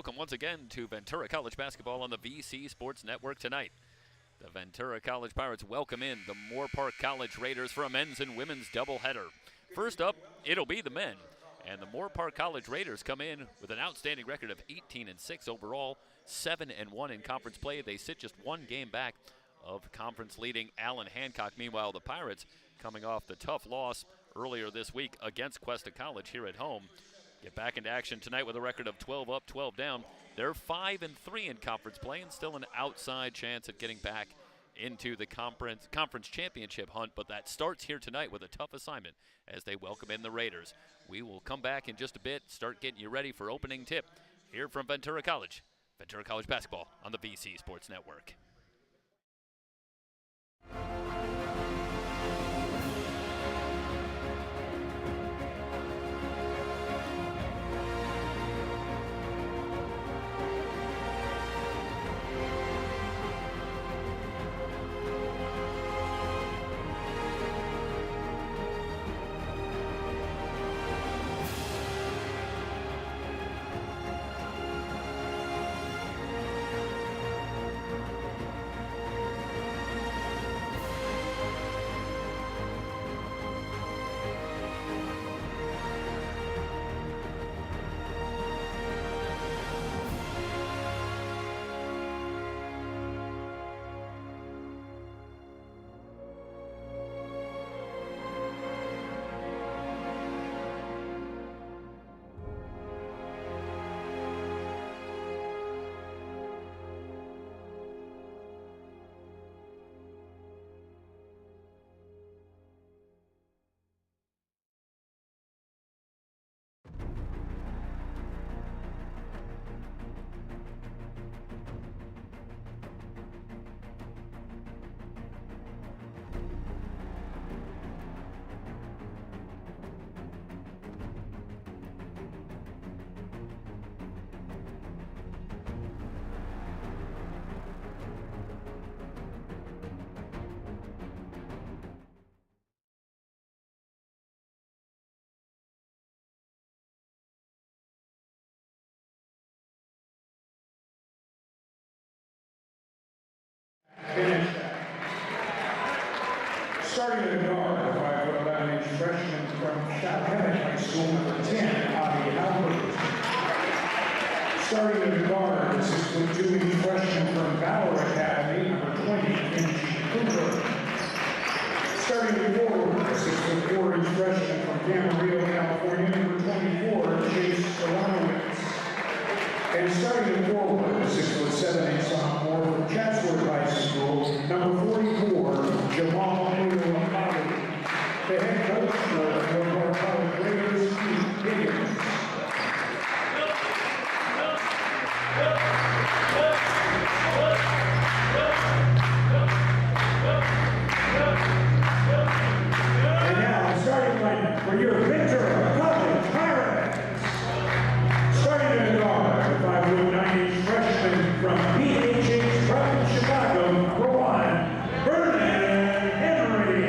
welcome once again to Ventura College basketball on the VC Sports Network tonight. The Ventura College Pirates welcome in the Moorpark College Raiders for a men's and women's doubleheader. First up, it'll be the men, and the Moorpark College Raiders come in with an outstanding record of 18-6 overall, 7-1 in conference play. They sit just one game back of conference leading Allen Hancock. Meanwhile, the Pirates, coming off the tough loss earlier this week against Cuesta College here at home, get back into action tonight with a record of 12 up, 12 down. They're 5-3 in conference play and still an outside chance at getting back into the conference championship hunt, but that starts here tonight with a tough assignment as they welcome in the Raiders. We will come back in just a bit, start getting you ready for opening tip here from Ventura College basketball on the VC Sports Network. Starting at guard, 5'11" freshman from Chapel High School, number 10, Avi Albert. Starting at guard, 6'2" freshman from Valor Academy, number 20, Kenji Cooper. Starting at forward, 6'4" freshman from Camarillo, California, number 24, Chase Solanowitz. And starting at forward, 6'7" sophomore from Chatsworth High School, number 44, Jamal Muhammad. The head coach for the Moorpark College Raiders, Keith Higgins. And now, starting lineup for your Ventura College Pirates. Starting at guard, 5'9" freshman from PHH from Chicago, number 1, Vernon Henry.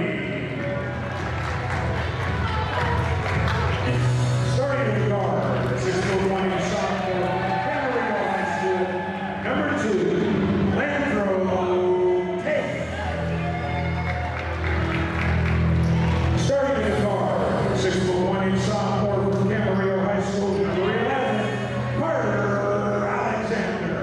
Starting at guard, 6'1" sophomore from Camarillo High School, number 2, Landro Tate. Starting at guard, 6'1" sophomore from Camarillo High School, number 11, Carter Alexander.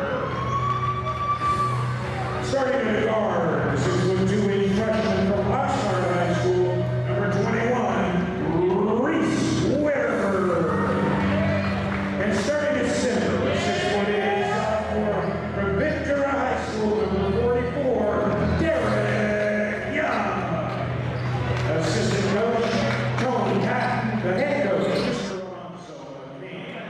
Starting at guard, 6'2" freshman from Oxnard High School, number 21, Reese Whitaker. And starting at center, 6'8" sophomore from Ventura High School, number 44, Derek Young. Assistant coach, Tony Hatton. The head coach, Mr. Alonso Levine.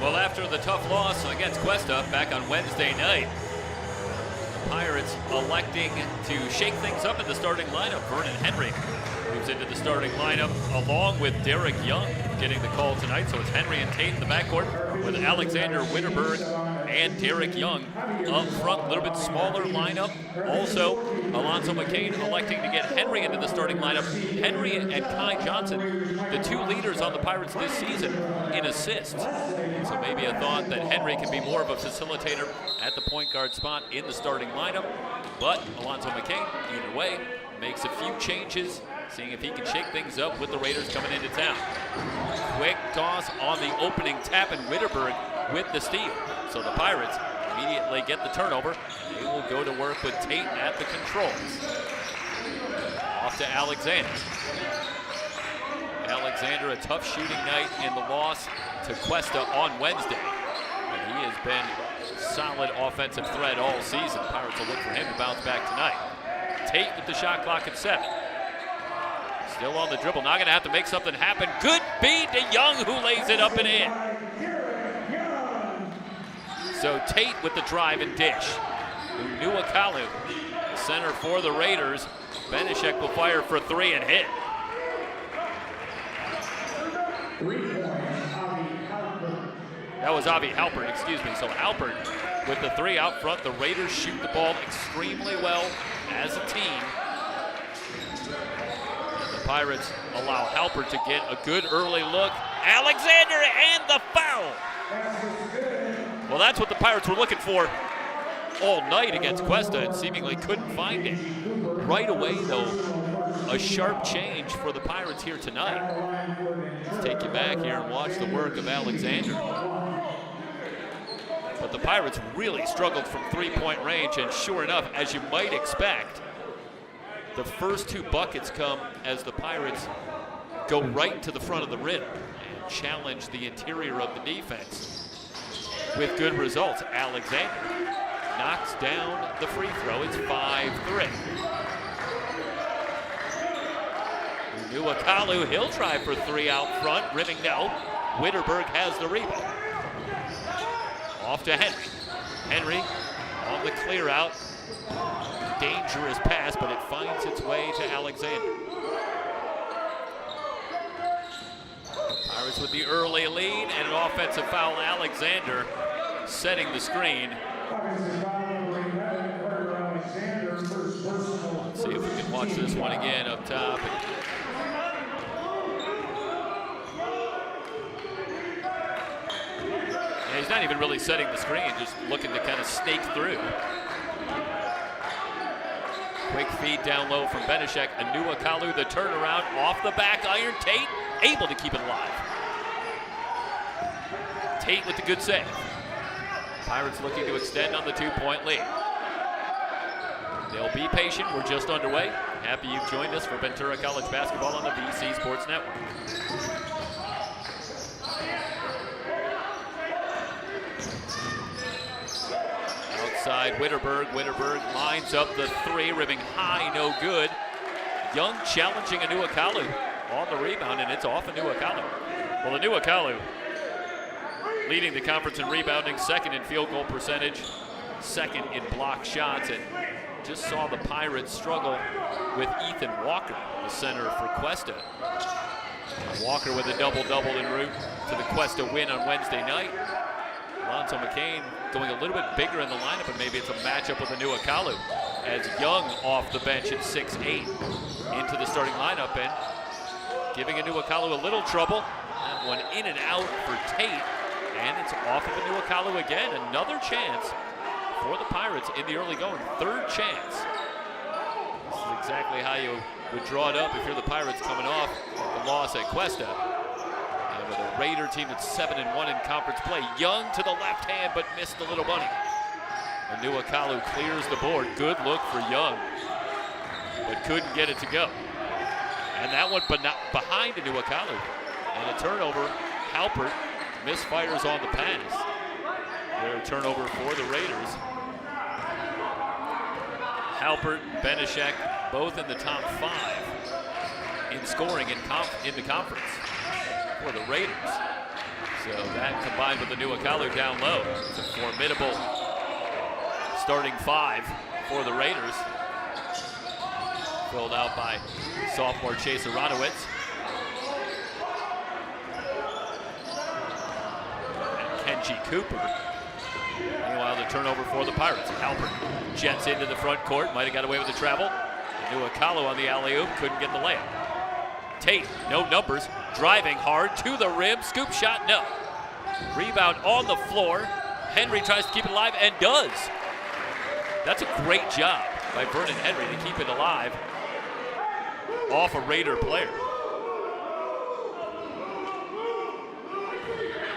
Well, after the tough loss against Cuesta back on Wednesday night, the Pirates electing to shake things up in the starting lineup. Vernon Henry moves into the starting lineup along with Derek Young getting the call tonight. So it's Henry and Tate in the backcourt with Alexander Witterberg and Derek Young up front. A little bit smaller lineup. Also, Alonzo McCain electing to get Henry into the starting lineup. Henry and Kai Johnson, the two leaders on the Pirates this season in assists. So maybe a thought that Henry can be more of a facilitator at the point guard spot in the starting lineup. But Alonzo McCain, either way, makes a few changes, seeing if he can shake things up with the Raiders coming into town. Quick toss on the opening tap, and Witterberg with the steal. So the Pirates immediately get the turnover. They will go to work with Tate at the controls. Off to Alexander. Alexander, a tough shooting night in the loss to Cuesta on Wednesday. And he has been a solid offensive threat all season. Pirates will look for him to bounce back tonight. Tate with the shot clock at 7. Still on the dribble, not gonna have to make something happen. Good feed to Young, who lays it up and in. So Tate with the drive and dish. Unuakalu, the center for the Raiders. Benishek will fire for 3 and hit. That was Avi Halpert, excuse me. So Halpert with the 3 out front. The Raiders shoot the ball extremely well as a team. And the Pirates allow Halpert to get a good early look. Alexander and the foul. Well, that's what the Pirates were looking for all night against Cuesta and seemingly couldn't find it. Right away, though, a sharp change for the Pirates here tonight. Let's take you back here and watch the work of Alexander. But the Pirates really struggled from 3-point range, and sure enough, as you might expect, the first 2 buckets come as the Pirates go right to the front of the rim and challenge the interior of the defense with good results. Alexander knocks down the free throw. It's 5-3. Unuakalu, he'll try for 3 out front. Rimming now. Witterberg has the rebound. Off to Henry. Henry on the clear out. Dangerous pass, but it finds its way to Alexander. Pirates with the early lead and an offensive foul. Alexander setting the screen. Let's see if we can watch this one again up top. And he's not even really setting the screen, just looking to kind of snake through. Quick feed down low from Benishek. Unuakalu, the turnaround off the back iron. Tate able to keep it alive. Tate with the good save. Pirates looking to extend on the 2-point lead. They'll be patient. We're just underway. Happy you've joined us for Ventura College basketball on the VC Sports Network. Outside Witterberg. Witterberg lines up the 3, rimming high, no good. Young challenging Unuakalu on the rebound, and it's off Unuakalu. Well, Unuakalu leading the conference in rebounding, 2nd in field goal percentage, 2nd in block shots, and just saw the Pirates struggle with Ethan Walker, the center for Cuesta. Walker with a double-double en route to the Cuesta win on Wednesday night. Alonzo McCain going a little bit bigger in the lineup, and maybe it's a matchup with Unuakalu as Young off the bench at 6'8" into the starting lineup and giving Unuakalu a little trouble. That one in and out for Tate, and it's off of Unuakalu again. Another chance for the Pirates in the early going, 3rd chance. This is exactly how you would draw it up if you're the Pirates coming off the loss at Cuesta. And with a Raider team that's 7-1 in conference play. Young to the left hand, but missed the little bunny. Unuakalu clears the board. Good look for Young, but couldn't get it to go. And that one but not behind Unuakalu. And a turnover. Halpert misfires on the pass. Their turnover for the Raiders. Halpert, Benishek, both in the top 5 in scoring in the conference for the Raiders. So that combined with the Unuakalu down low, it's a formidable starting 5 for the Raiders. Filled out by sophomore Chase Aronowitz. And Kenji Cooper. Meanwhile, the turnover for the Pirates. Halpern jets into the front court, might have got away with the travel. Nuakalu on the alley-oop, couldn't get the layup. Tate, no numbers, driving hard to the rim, scoop shot, no. Rebound on the floor. Henry tries to keep it alive and does. That's a great job by Vernon Henry to keep it alive off a Raider player.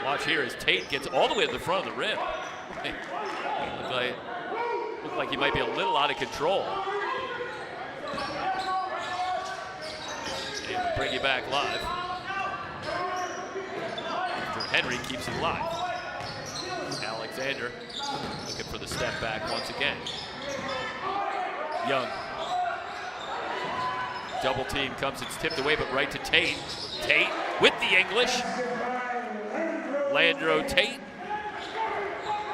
Watch here as Tate gets all the way to the front of the rim. Looked like he might be a little out of control. And we bring you back live. After Henry keeps it alive. Alexander looking for the step back once again. Young. Double team comes, it's tipped away, but right to Tate. Tate with the English. Landro Tate.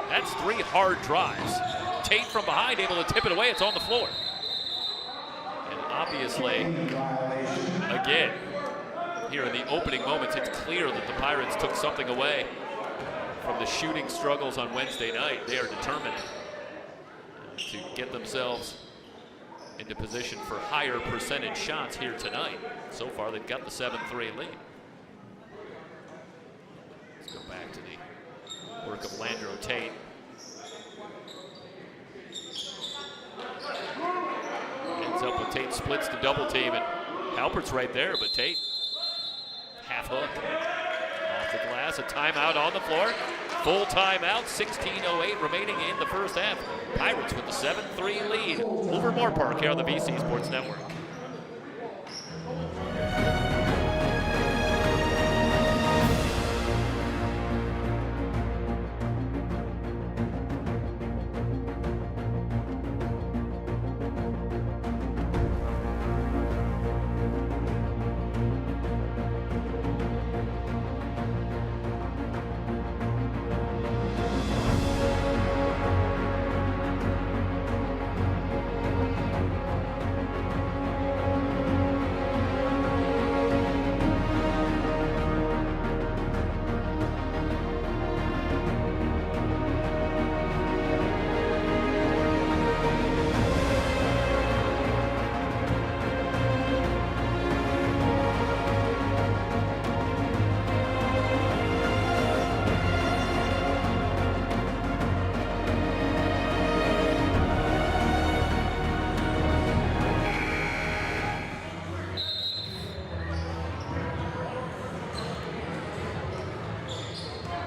That's 3 hard drives. Tate from behind, able to tip it away. It's on the floor. And obviously, again, here in the opening moments, it's clear that the Pirates took something away from the shooting struggles on Wednesday night. They are determined to get themselves into position for higher percentage shots here tonight. So far, they've got the 7-3 lead. Let's go back to the work of Landro Tate. Ends up with Tate splits the double team, and Halpert's right there, but Tate half hook off the glass. A timeout on the floor. Full timeout. 16:08 remaining in the first half. Pirates with the 7-3 lead over Moorpark here on the VC Sports Network.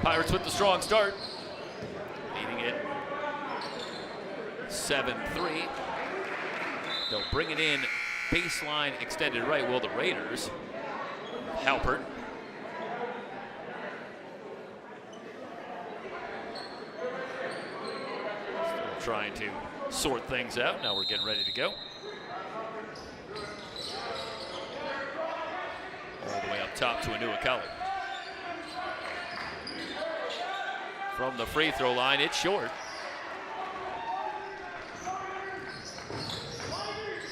Pirates with the strong start, leading it 7-3. They'll bring it in baseline extended right. Well, the Raiders, Halpert. Still trying to sort things out. Now we're getting ready to go. All the way up top to Nuakalu. From the free throw line, it's short.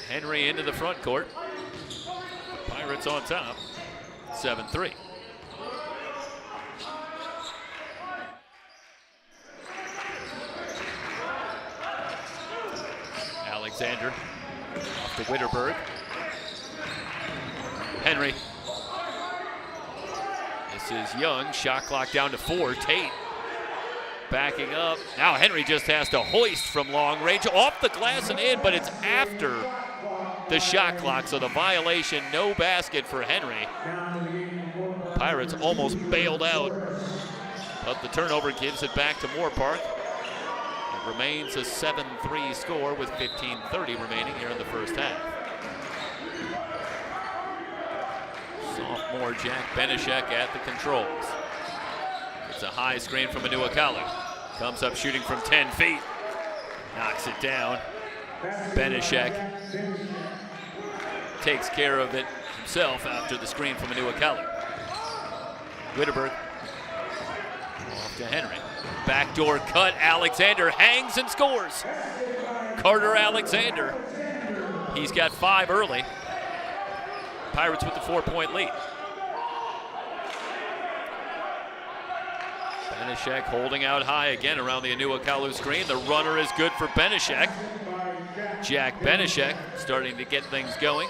Henry into the front court. The Pirates on top, 7-3. Alexander off to Witterberg. Henry. This is Young, shot clock down to 4. Tate backing up. Now Henry just has to hoist from long range, off the glass and in, but it's after the shot clock, so the violation, no basket for Henry. Pirates almost bailed out, but the turnover gives it back to Moorpark. It remains a 7-3 score with 15:30 remaining here in the first half. Sophomore Jack Benishek at the controls. It's a high screen from Nuakalu. Comes up shooting from 10 feet. Knocks it down. Benishek takes care of it himself after the screen from Nuakalu. Witterberg off to Henry. Backdoor cut. Alexander hangs and scores. Carter Alexander. He's got 5 early. Pirates with the 4-point lead. Benishek holding out high again around the Inuakalu screen. The runner is good for Benishek. Jack Benishek starting to get things going.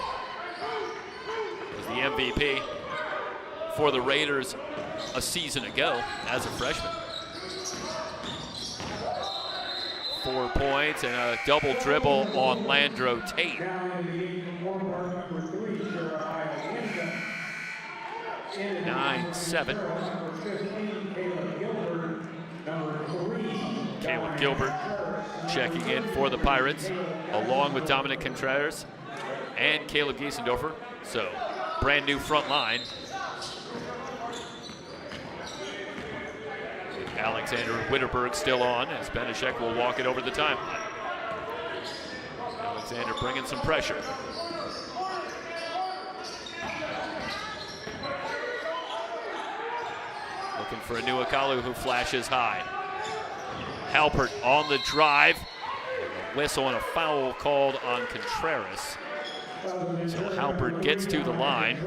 Was the MVP for the Raiders a season ago as a freshman. 4 points and a double dribble on Landro Tate. 9-7. Caleb Gilbert checking in for the Pirates, along with Dominic Contreras and Caleb Giesendorfer. So, brand new front line. Alexander Witterberg still on as Benishek will walk it over the timeline. Alexander bringing some pressure. Looking for Inuakalu, who flashes high. Halpert on the drive. A whistle and a foul called on Contreras. So Halpert gets to the line.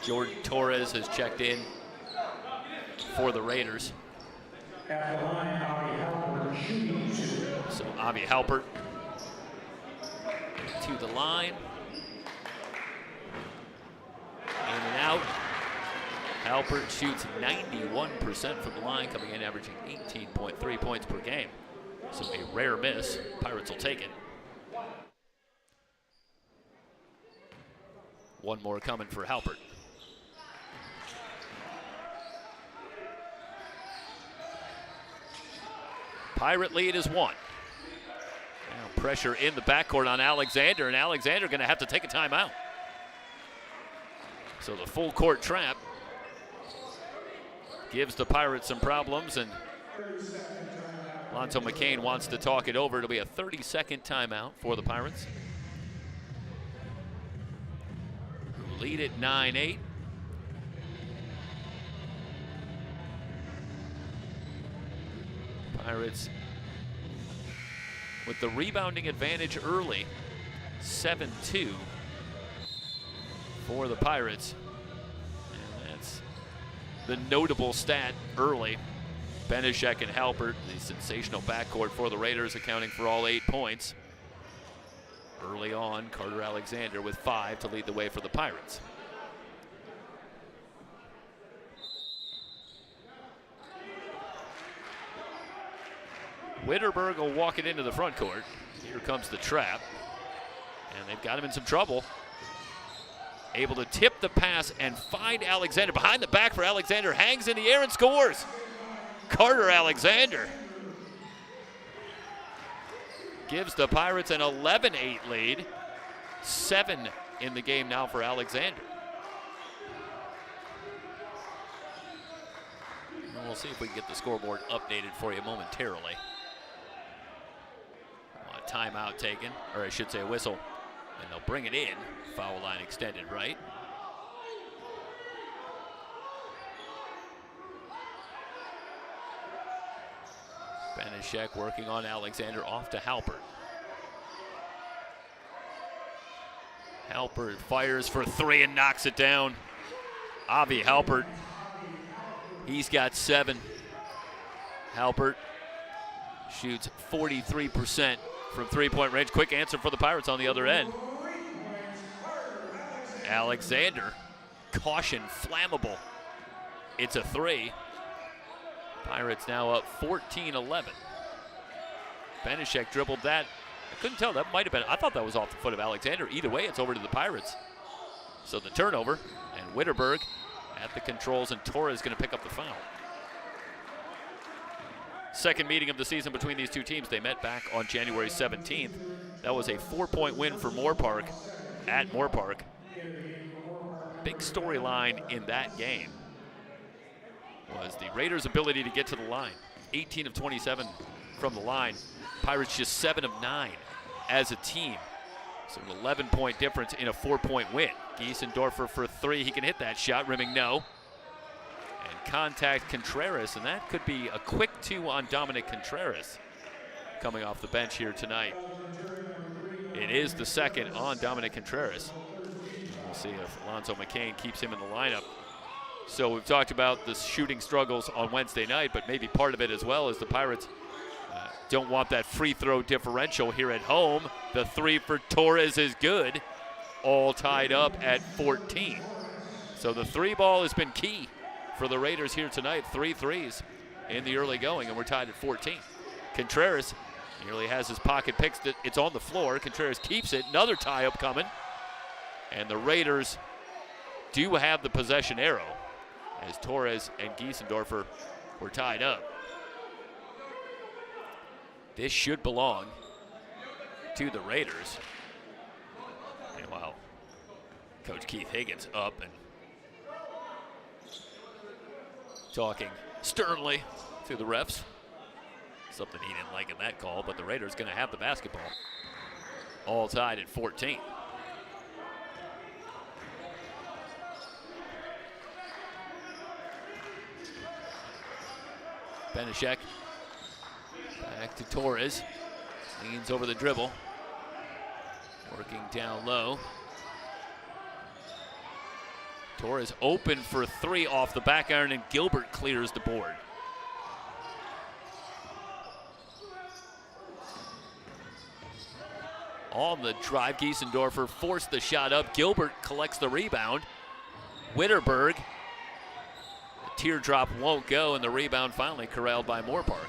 Jordan Torres has checked in for the Raiders. So Avi Halpert to the line. In and out. Halpert shoots 91% from the line, coming in averaging 18.3 points per game. So a rare miss. Pirates will take it. One more coming for Halpert. Pirate lead is 1. Now pressure in the backcourt on Alexander, and Alexander going to have to take a timeout. So the full court trap gives the Pirates some problems, and Lonzo McCain wants to talk it over. It'll be a 30-second timeout for the Pirates, who lead at 9-8. Pirates with the rebounding advantage early, 7-2 for the Pirates. And that's the notable stat early. Benishek and Halpert, the sensational backcourt for the Raiders, accounting for all 8 points. Early on, Carter Alexander with 5 to lead the way for the Pirates. Witterberg will walk it into the front court. Here comes the trap. And they've got him in some trouble. Able to tip the pass and find Alexander. Behind the back for Alexander. Hangs in the air and scores. Carter Alexander gives the Pirates an 11-8 lead. 7 in the game now for Alexander. And we'll see if we can get the scoreboard updated for you momentarily. Timeout taken, or I should say a whistle, and they'll bring it in. Foul line extended right. Benishek working on Alexander, off to Halpert. Halpert fires for 3 and knocks it down. Avi Halpert, he's got 7. Halpert shoots 43% from 3-point range. Quick answer for the Pirates on the other end. Alexander, caution, flammable. It's a 3. Pirates now up 14-11. Benishek dribbled that. I couldn't tell, that might have been, I thought that was off the foot of Alexander. Either way, it's over to the Pirates. So the turnover, and Witterberg at the controls, and Torres going to pick up the foul. Second meeting of the season between these two teams. They met back on January 17th. That was a 4-point win for Moorpark at Moorpark. Big storyline in that game was the Raiders' ability to get to the line. 18 of 27 from the line. Pirates just 7 of 9 as a team. So an 11-point difference in a 4-point win. Giesendorfer for 3. He can hit that shot, rimming no. And contact Contreras, and that could be a quick 2 on Dominic Contreras coming off the bench here tonight. It is the second on Dominic Contreras. We'll We'll see if Alonzo McCain keeps him in the lineup. So we've talked about the shooting struggles on Wednesday night, but maybe part of it as well is the Pirates don't want that free throw differential here at home. The three for Torres is good, all tied up at 14. So the three ball has been key for the Raiders here tonight. 3 threes in the early going, and we're tied at 14. Contreras nearly has his pocket picked. It's on the floor. Contreras keeps it. Another tie-up coming. And the Raiders do have the possession arrow as Torres and Giesendorfer were tied up. This should belong to the Raiders. And while Coach Keith Higgins up and talking sternly to the refs. Something he didn't like in that call, but the Raiders going to have the basketball. All tied at 14. Benešek back to Torres. Leans over the dribble. Working down low. Torres open for 3 off the back iron, and Gilbert clears the board. On the drive, Giesendorfer forced the shot up. Gilbert collects the rebound. Witterberg, the teardrop won't go, and the rebound finally corralled by Moorpark.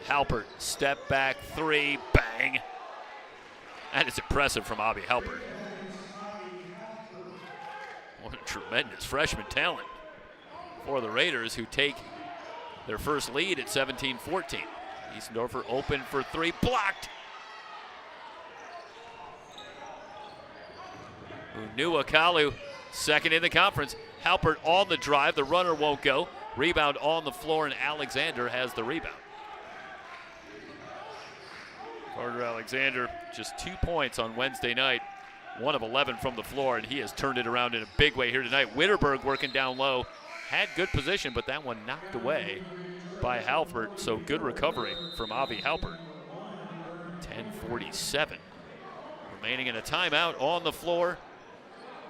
Halpert, step back 3, bang. That is impressive from Avi Halpert. What a tremendous freshman talent for the Raiders, who take their first lead at 17-14. Giesendorfer open for 3, blocked. Unuakalu, second in the conference. Halpert on the drive, the runner won't go. Rebound on the floor, and Alexander has the rebound. Carter Alexander, just 2 points on Wednesday night, 1 of 11 from the floor, and he has turned it around in a big way here tonight. Witterberg working down low, had good position, but that one knocked away by Halpert, so good recovery from Avi Halpert. 10:47 remaining in a timeout on the floor.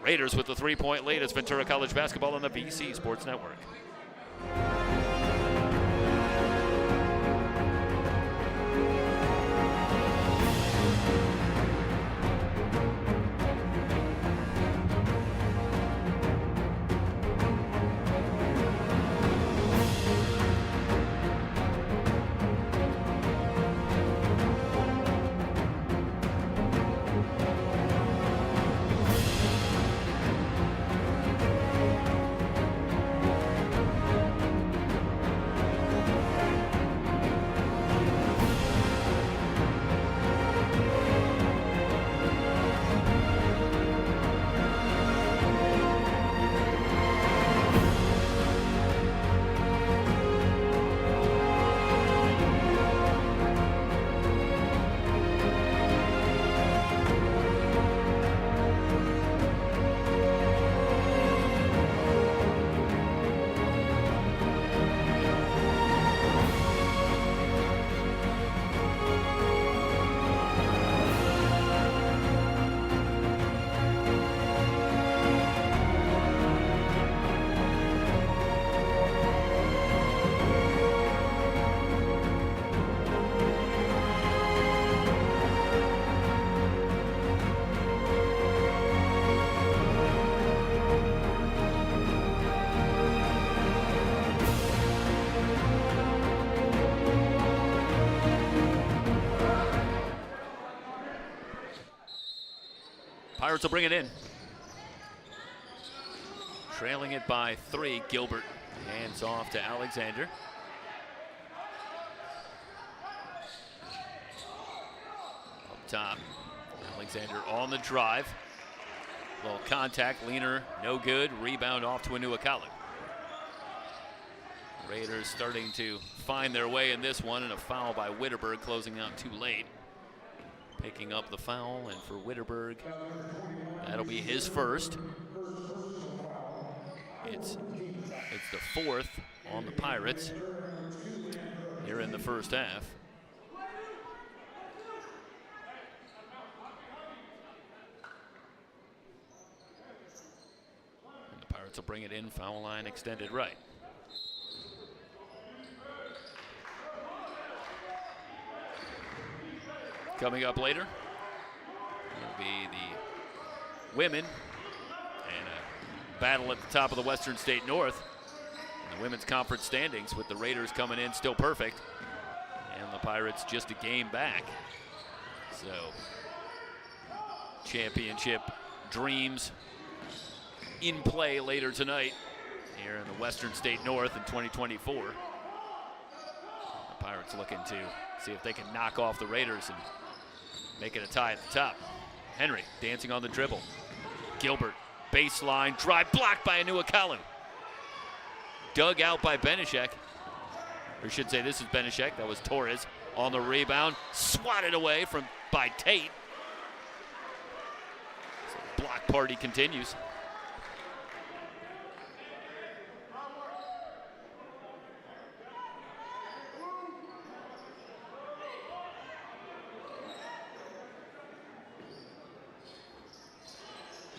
Raiders with the 3-point lead. It's Ventura College basketball on the VC Sports Network. Pirates will bring it in. Trailing it by 3, Gilbert hands off to Alexander. Up top, Alexander on the drive. Little contact, leaner, no good. Rebound off to Unuakalu. Raiders starting to find their way in this one, and a foul by Witterberg closing out too late. Picking up the foul, and for Witterberg, that'll be his first. It's the 4th on the Pirates here in the first half. Pirates will bring it in, foul line extended right. Coming up later will be the women and a battle at the top of the Western State North. In the women's conference standings with the Raiders coming in still perfect and the Pirates just a game back. So championship dreams in play later tonight here in the Western State North in 2024. The Pirates looking to see if they can knock off the Raiders and make it a tie at the top. Henry dancing on the dribble. Gilbert, baseline, drive blocked by Anuakalu. Dug out by Benishek. Or I should say this is Benishek, that was Torres on the rebound. Swatted away by Tate. So the block party continues.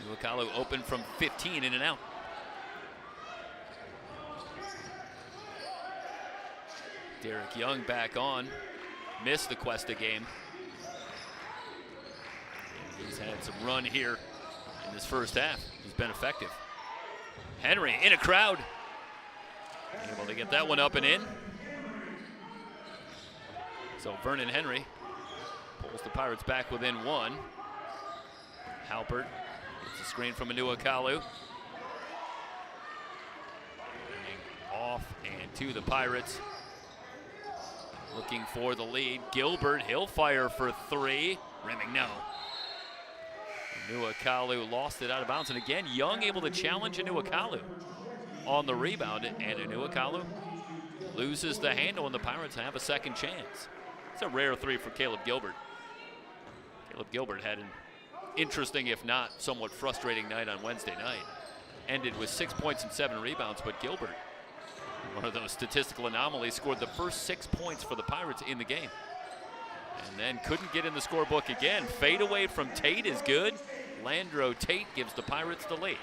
Anuakalu open from 15, in and out. Derek Young back on. Missed the Cuesta game. He's had some run here in this first half. He's been effective. Henry in a crowd. Able to get that one up and in. So Vernon Henry pulls the Pirates back within one. Halpert gets a screen from Anuakalu. Off and to the Pirates. Looking for the lead. Gilbert, he'll fire for three. Rimming, no. Anuakalu lost it out of bounds. And again, Young able to challenge Anuakalu on the rebound. And Anuakalu loses the handle, and the Pirates have a second chance. It's a rare three for Caleb Gilbert. Caleb Gilbert had an interesting, if not somewhat frustrating night on Wednesday night. Ended with 6 points and 7 rebounds, but Gilbert, one of those statistical anomalies, scored the first 6 points for the Pirates in the game. And then couldn't get in the scorebook again. Fade away from Tate is good. Landro Tate gives the Pirates the lead.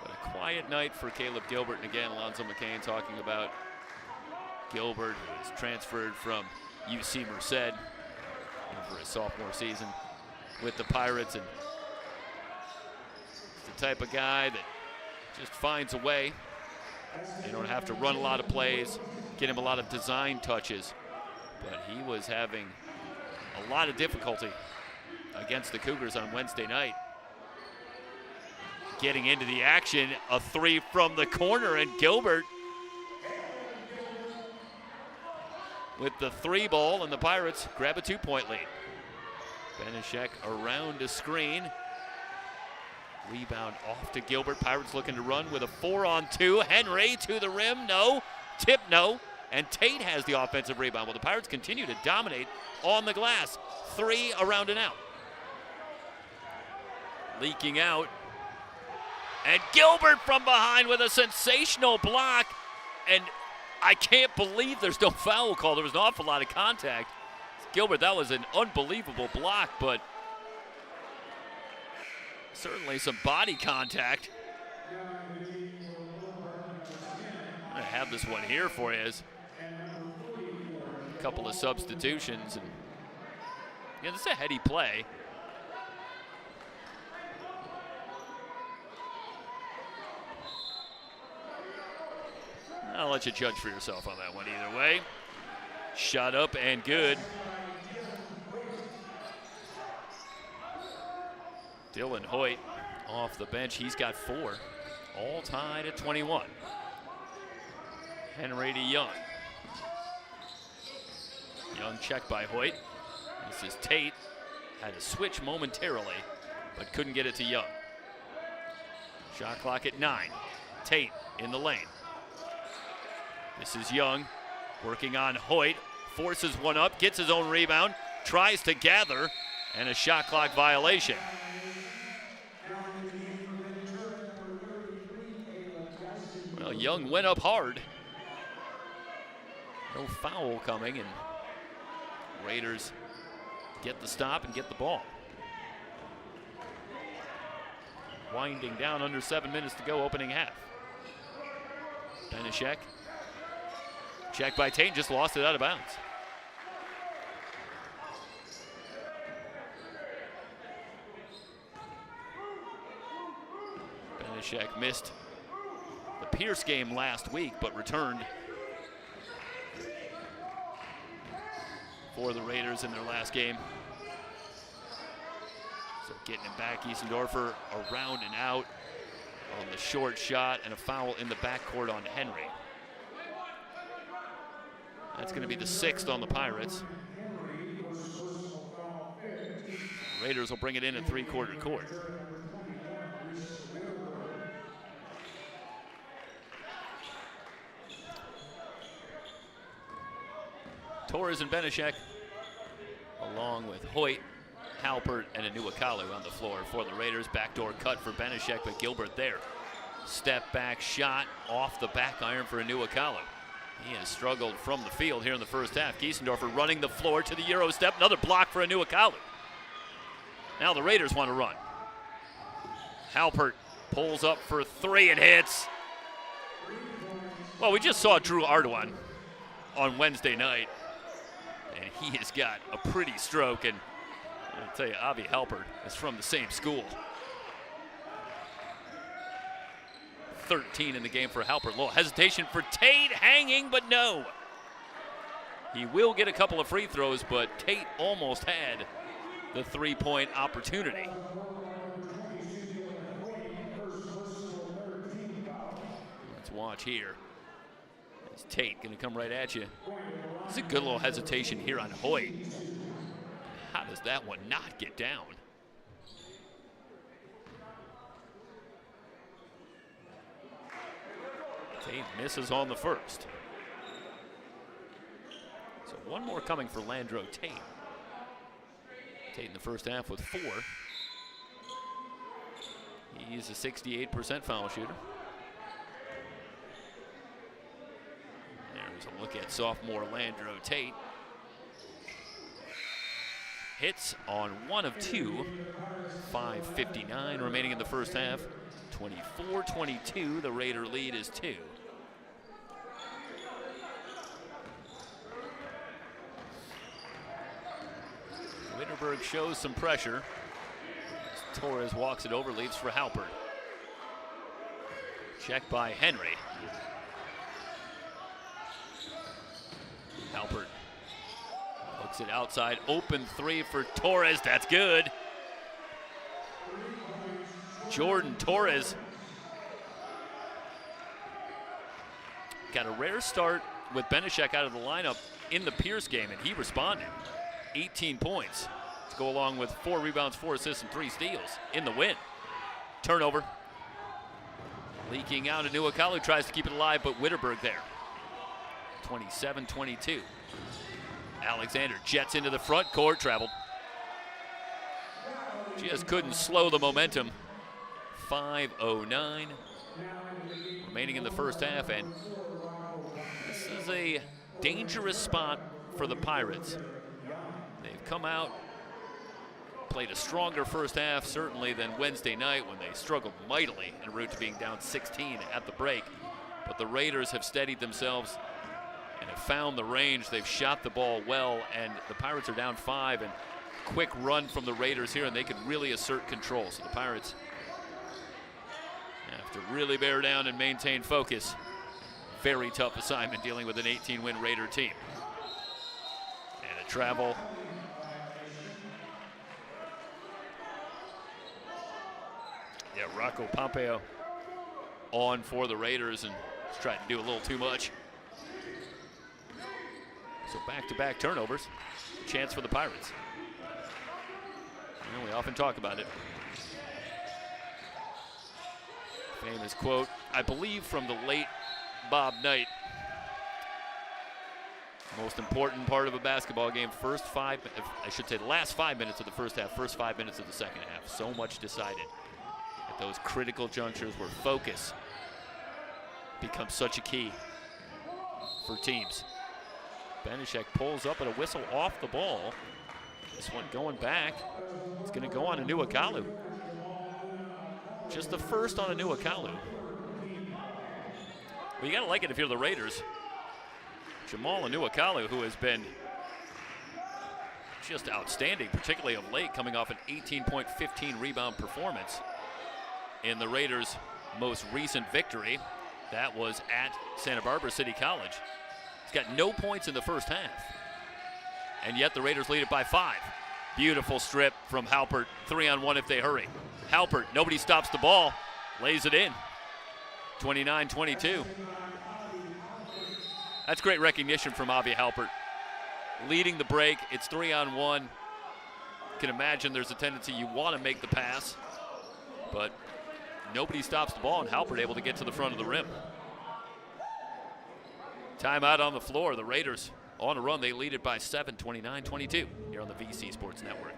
But a quiet night for Caleb Gilbert. And again, Alonzo McCain talking about Gilbert, who was transferred from UC Merced for his sophomore season with the Pirates. And he's the type of guy that just finds a way. You don't have to run a lot of plays, get him a lot of design touches, but he was having a lot of difficulty against the Cougars on Wednesday night. Getting into the action, a three from the corner, and Gilbert with the three ball, and the Pirates grab a 2-point lead. Benishek around a screen. Rebound off to Gilbert. Pirates looking to run with a 4-on-2. Henry to the rim, no. Tip, no. And Tate has the offensive rebound. Well, the Pirates continue to dominate on the glass. 3 around and out. Leaking out. And Gilbert from behind with a sensational block. And I can't believe there's no foul call. There was an awful lot of contact. Gilbert, that was an unbelievable block, but certainly some body contact. I'm gonna have this one here for you. A couple of substitutions, and yeah, this is a heady play. I'll let you judge for yourself on that one either way. Shot up and good. Dylan Hoyt off the bench. He's got 4. All tied at 21. Henry to Young. Young checked by Hoyt. This is Tate. Had to switch momentarily, but couldn't get it to Young. Shot clock at 9. Tate in the lane. This is Young working on Hoyt. Forces one up, gets his own rebound, tries to gather, and a shot clock violation. Well, Young went up hard. No foul coming, and Raiders get the stop and get the ball. winding down, under 7 minutes to go, opening half. Benishek. Check by Tate, just lost it out of bounds. Benishek missed the Pierce game last week, but returned for the Raiders in their last game. So getting him back, Giesendorfer around and out on the short shot, and a foul in the backcourt on Henry. That's going to be the 6th on the Pirates. Raiders will bring it in at three-quarter court. Torres and Benishek, along with Hoyt, Halpert, and Anuakalu on the floor for the Raiders. Backdoor cut for Benishek, but Gilbert there. Step back shot off the back iron for Anuakalu. He has struggled from the field here in the first half. Giesendorfer running the floor to the Euro step. Another block for Anuakalu. Now the Raiders want to run. Halpert pulls up for three and hits. Well, we just saw Drew Ardoin on Wednesday night, and he has got a pretty stroke, and I'll tell you, Avi Halpert is from the same school. 13 in the game for Halpert. Little hesitation for Tate, hanging, but no. He will get a couple of free throws, but Tate almost had the three-point opportunity. Let's watch here. It's Tate going to come right at you. It's a good little hesitation here on Hoyt. How does that one not get down? Tate misses on the first. So one more coming for Landro Tate. Tate in the first half with 4. He's a 68% foul shooter. There's a look at sophomore Landro Tate. Hits on 1 of 2. 5:59 remaining in the first half. 24-22, the Raider lead is 2. Witterberg shows some pressure. Torres walks it over, leaves for Halpert. Check by Henry. Halpert hooks it outside, open three for Torres, that's good. Jordan Torres got a rare start with Benishek out of the lineup in the Pierce game, and he responded. 18 points to go along with 4 rebounds, 4 assists, and 3 steals in the win. Turnover. Leaking out, Anuakalu tries to keep it alive, but Witterberg there. 27-22. Alexander jets into the front court, traveled. Just couldn't slow the momentum. 5:09 remaining in the first half, and this is a dangerous spot for the Pirates. They've come out, played a stronger first half, certainly, than Wednesday night when they struggled mightily en route to being down 16 at the break. But the Raiders have steadied themselves and have found the range. They've shot the ball well, and the Pirates are down 5, and quick run from the Raiders here, and they could really assert control. So the Pirates have to really bear down and maintain focus. Very tough assignment dealing with an 18-win Raider team. And a travel. Yeah, Rocco Pompeo on for the Raiders, and he's trying to do a little too much. So back-to-back turnovers. Chance for the Pirates. We often talk about it. Famous quote, I believe, from the late Bob Knight. Most important part of a basketball game, the last 5 minutes of the first half, first 5 minutes of the second half. So much decided at those critical junctures where focus becomes such a key for teams. Benishek pulls up and a whistle off the ball. This one going back. It's going to go on to Anuakalu. Just the first on Anuakalu. Well, you got to like it if you're the Raiders. Jamal Anuakalu, who has been just outstanding, particularly of late, coming off an 18-point, 15-rebound performance in the Raiders' most recent victory. That was at Santa Barbara City College. He's got no points in the first half, and yet the Raiders lead it by 5. Beautiful strip from Halpert, 3-on-1 if they hurry. Halpert, nobody stops the ball, lays it in. 29-22. That's great recognition from Avi Halpert. Leading the break, it's 3-on-1. You can imagine there's a tendency you want to make the pass, but nobody stops the ball, and Halpert able to get to the front of the rim. Timeout on the floor. The Raiders on a run. They lead it by 7, 29-22 here on the VC Sports Network.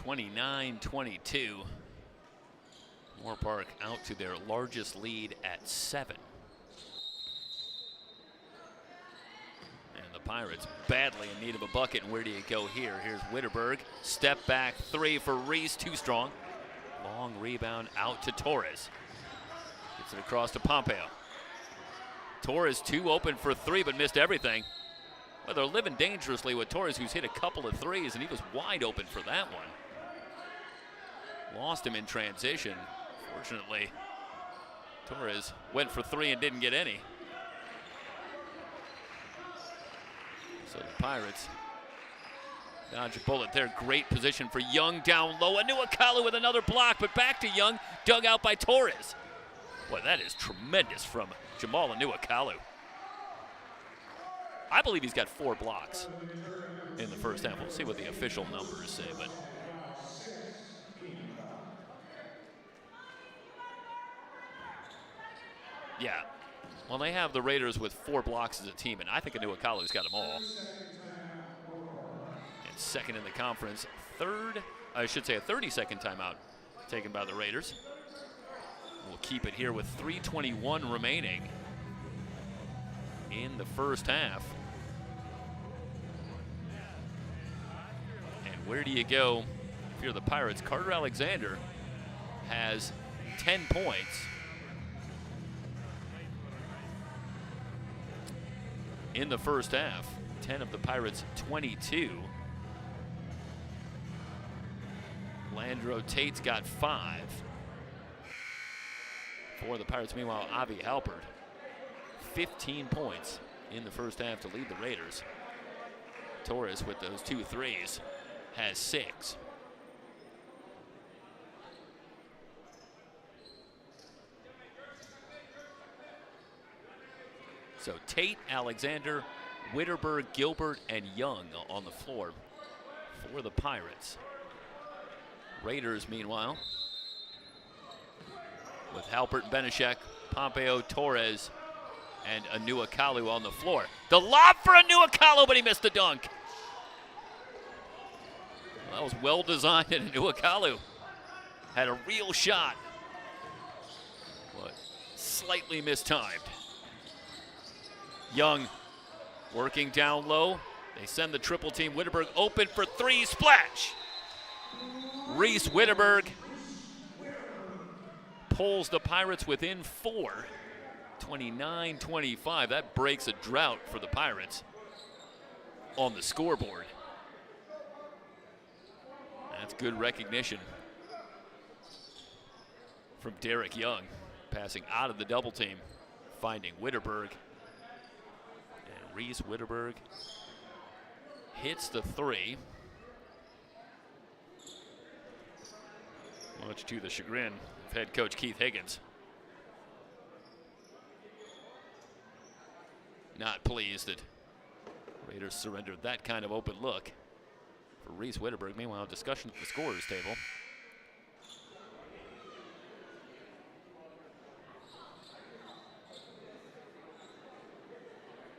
(29-22). Moorpark out to their largest lead at 7. And the Pirates badly in need of a bucket. And where do you go here? Here's Witterberg. Step back 3 for Reese. Too strong. Long rebound out to Torres. Gets it across to Pompeo. Torres too open for 3, but missed everything. Well, they're living dangerously with Torres, who's hit a couple of threes, and he was wide open for that one. Lost him in transition. Fortunately, Torres went for 3 and didn't get any. So the Pirates dodge a bullet there. Great position for Young down low. Anuakalu with another block, but back to Young, dug out by Torres. Boy, that is tremendous from Jamal Anuakalu. I believe he's got 4 blocks in the first half. We'll see what the official numbers say, but yeah. Well, they have the Raiders with 4 blocks as a team, and I think Anuakalu's got them all. And second in the conference. A 30-second timeout taken by the Raiders. We'll keep it here with 3:21 remaining in the first half. And where do you go if you're the Pirates? Carter Alexander has 10 points. In the first half, 10 of the Pirates' 22. Landro Tate's got 5. For the Pirates, meanwhile, Avi Halpert, 15 points in the first half to lead the Raiders. Torres with those 2 threes has 6. So Tate, Alexander, Witterberg, Gilbert, and Young on the floor for the Pirates. Raiders, meanwhile, with Halpert and Benishek, Pompeo, Torres, and Anuakalu on the floor. The lob for Anuakalu, but he missed the dunk. Well, that was well designed, and Anuakalu had a real shot, but slightly mistimed. Young working down low. They send the triple team. Witterberg open for 3, splash. Reese Witterberg pulls the Pirates within 4, 29-25. That breaks a drought for the Pirates on the scoreboard. That's good recognition from Derek Young, passing out of the double team, finding Witterberg. And Reese Witterberg hits the three, much to the chagrin of head coach Keith Higgins. Not pleased that Raiders surrendered that kind of open look for Reese Witterberg. Meanwhile, discussion at the scorer's table.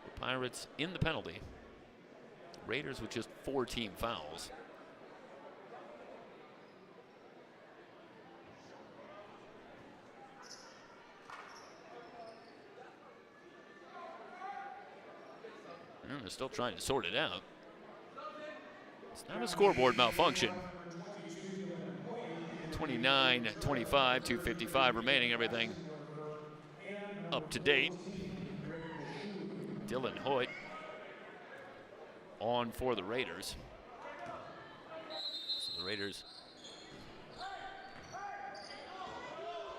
The Pirates in the penalty. Raiders with just 4 team fouls. And they're still trying to sort it out. It's not a scoreboard malfunction. 29-25, 2:55 remaining, everything up to date. Dylan Hoyt on for the Raiders. So the Raiders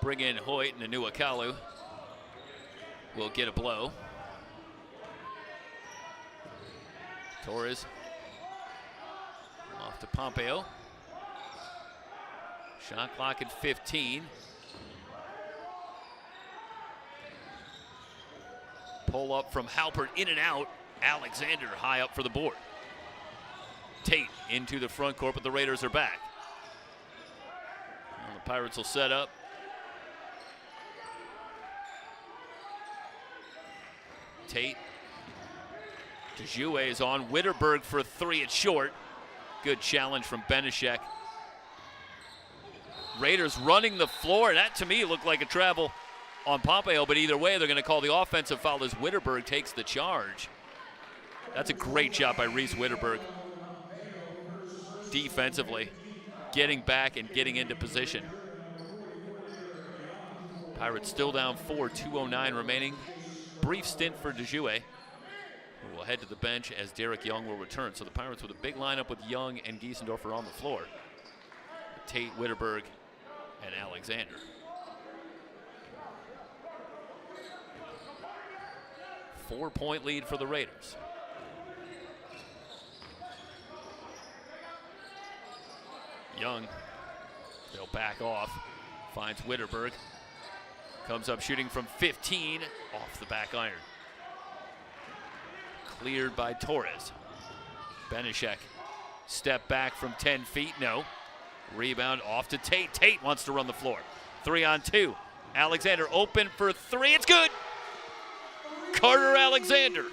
bring in Hoyt, and Anuakalu will get a blow. Torres off to Pompeo. Shot clock at 15. Pull up from Halpert, in and out. Alexander high up for the board. Tate into the front court, but the Raiders are back. And the Pirates will set up. Tate. Dejouet is on. Witterberg for 3. It's short. Good challenge from Benishek. Raiders running the floor. That, to me, looked like a travel on Pompeo, but either way, they're going to call the offensive foul as Witterberg takes the charge. That's a great job by Reese Witterberg. Defensively, getting back and getting into position. Pirates still down 4, 2:09 remaining. Brief stint for Dejouet, who will head to the bench as Derek Young will return. So the Pirates with a big lineup with Young and Giesendorfer on the floor. Tate, Witterberg, and Alexander. Four-point lead for the Raiders. Young, they'll back off, finds Witterberg. Comes up shooting from 15, off the back iron. Cleared by Torres. Benishek, step back from 10 feet, no. Rebound off to Tate. Tate wants to run the floor. 3-on-2. Alexander open for 3, it's good! Carter Alexander.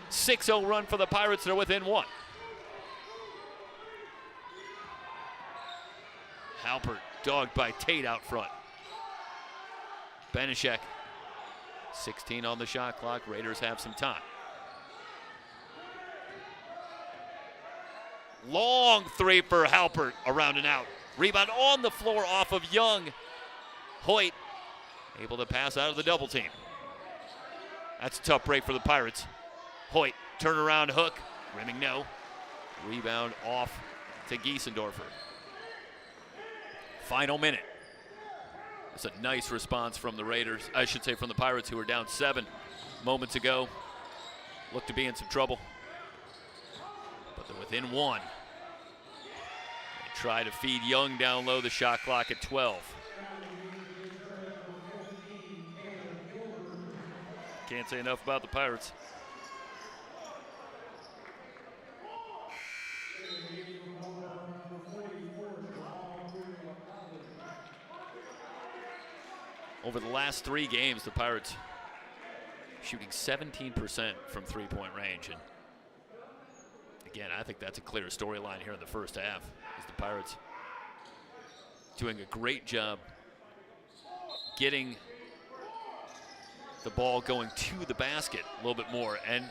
6-0 run for the Pirates, they're within 1. Halpert dogged by Tate out front. Benishek, 16 on the shot clock. Raiders have some time. Long 3 for Halpert, around and out. Rebound on the floor off of Young. Hoyt able to pass out of the double team. That's a tough break for the Pirates. Hoyt, turnaround hook, rimming no. Rebound off to Giesendorfer. Final minute. It's a nice response from the Raiders, I should say from the Pirates, who were down 7 moments ago. Look to be in some trouble, but they're within 1. They try to feed Young down low, the shot clock at 12. Can't say enough about the Pirates. Over the last 3 games, the Pirates shooting 17% from three-point range. And again, I think that's a clear storyline here in the first half, as the Pirates doing a great job getting the ball going to the basket a little bit more. And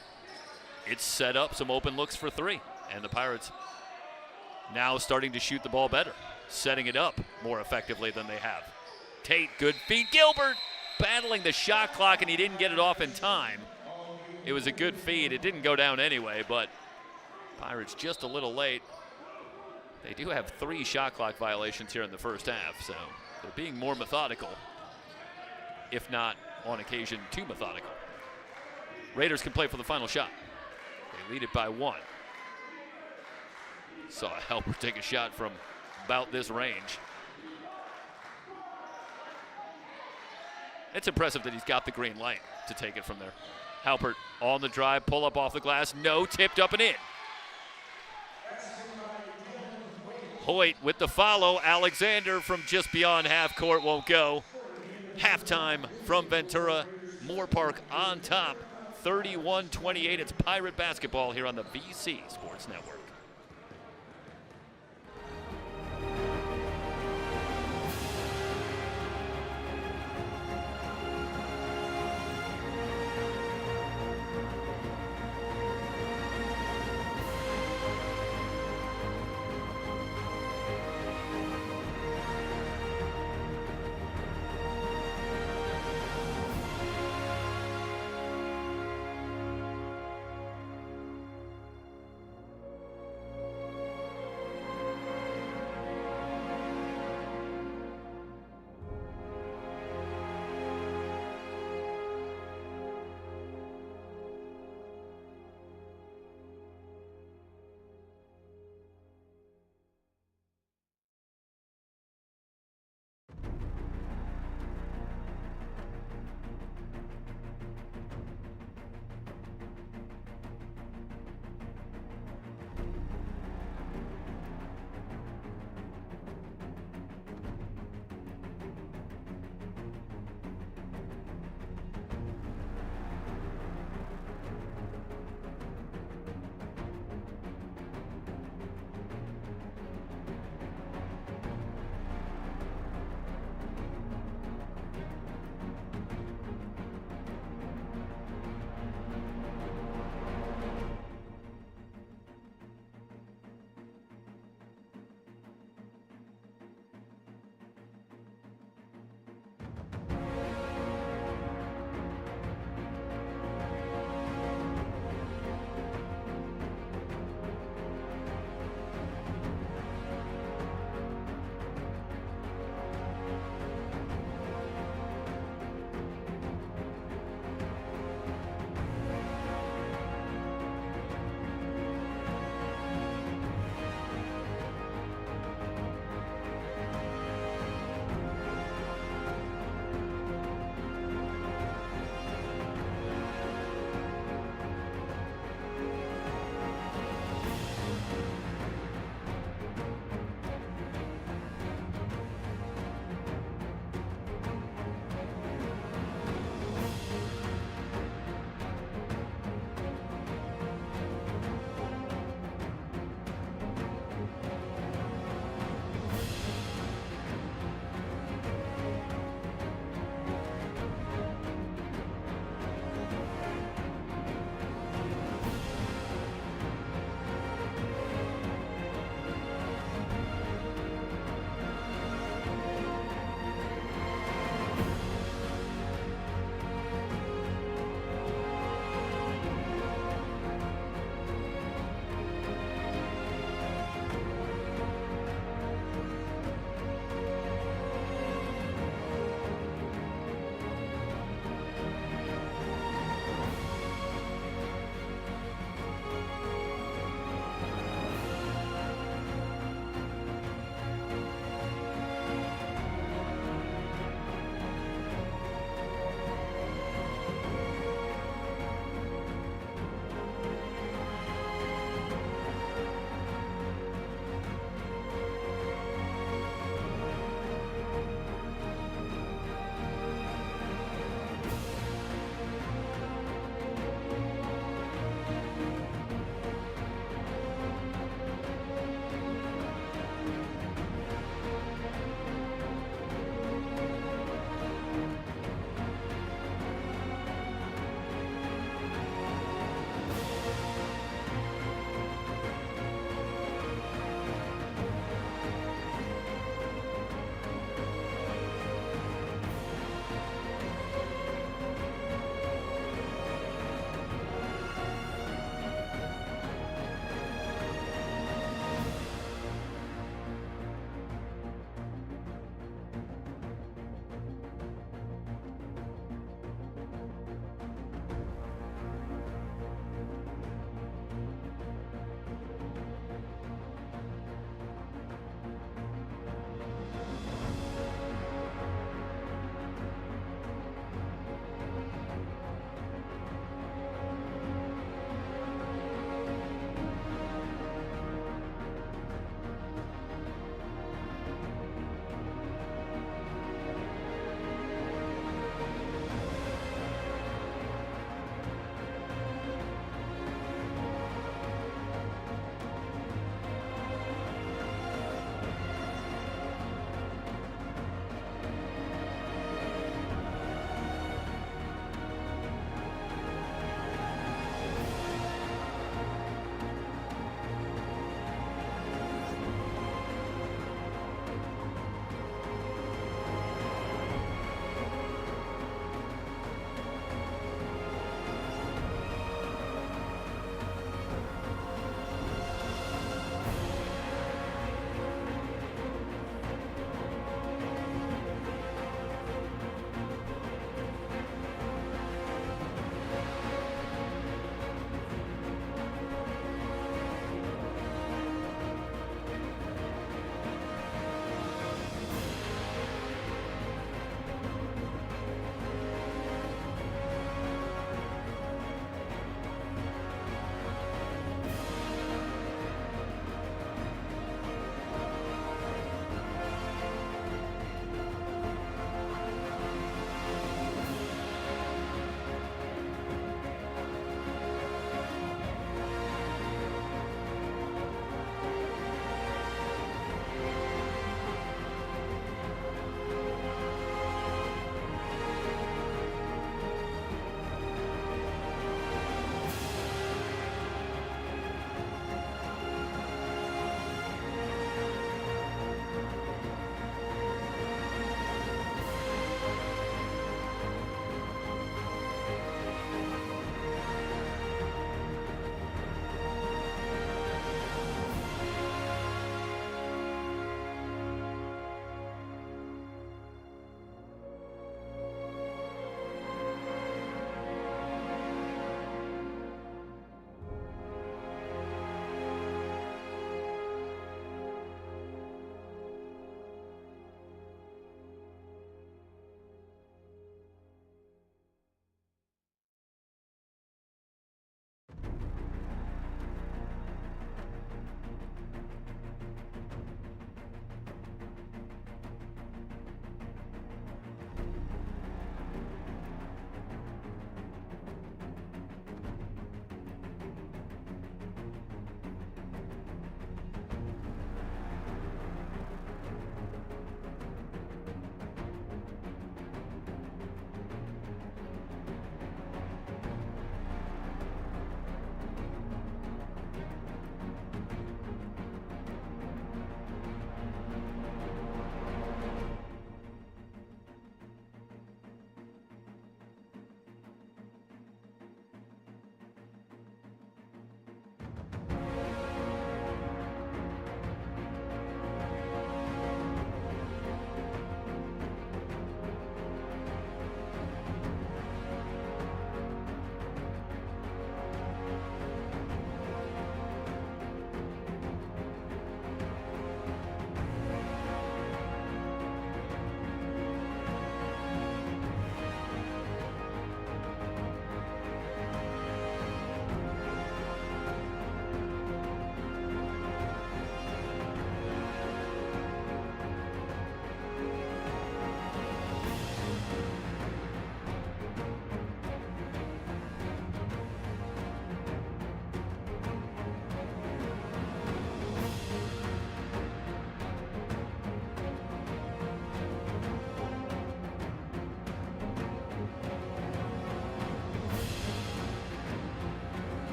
it's set up some open looks for 3. And the Pirates now starting to shoot the ball better, setting it up more effectively than they have. Tate, good feed. Gilbert battling the shot clock, and he didn't get it off in time. It was a good feed. It didn't go down anyway, but Pirates just a little late. They do have 3 shot clock violations here in the first half, so they're being more methodical, if not, on occasion, too methodical. Raiders can play for the final shot. They lead it by 1. Saw Halpert take a shot from about this range. It's impressive that he's got the green light to take it from there. Halpert on the drive, pull up off the glass, no, tipped up and in. Hoyt with the follow. Alexander from just beyond half court won't go. Halftime from Ventura. Moorpark on top, 31-28. It's Pirate basketball here on the VC Sports Network.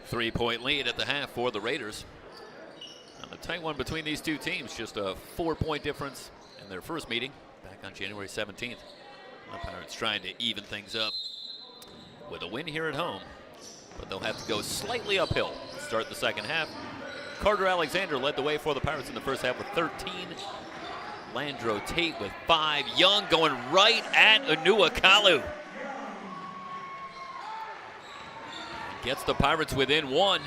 3-point lead at the half for the Raiders. And a tight one between these two teams, just a 4-point difference in their first meeting back on January 17th. The Pirates trying to even things up with a win here at home, but they'll have to go slightly uphill to start the second half. Carter Alexander led the way for the Pirates in the first half with 13. Landro Tate with 5. Young going right at Anuakalu. Gets the Pirates within 1.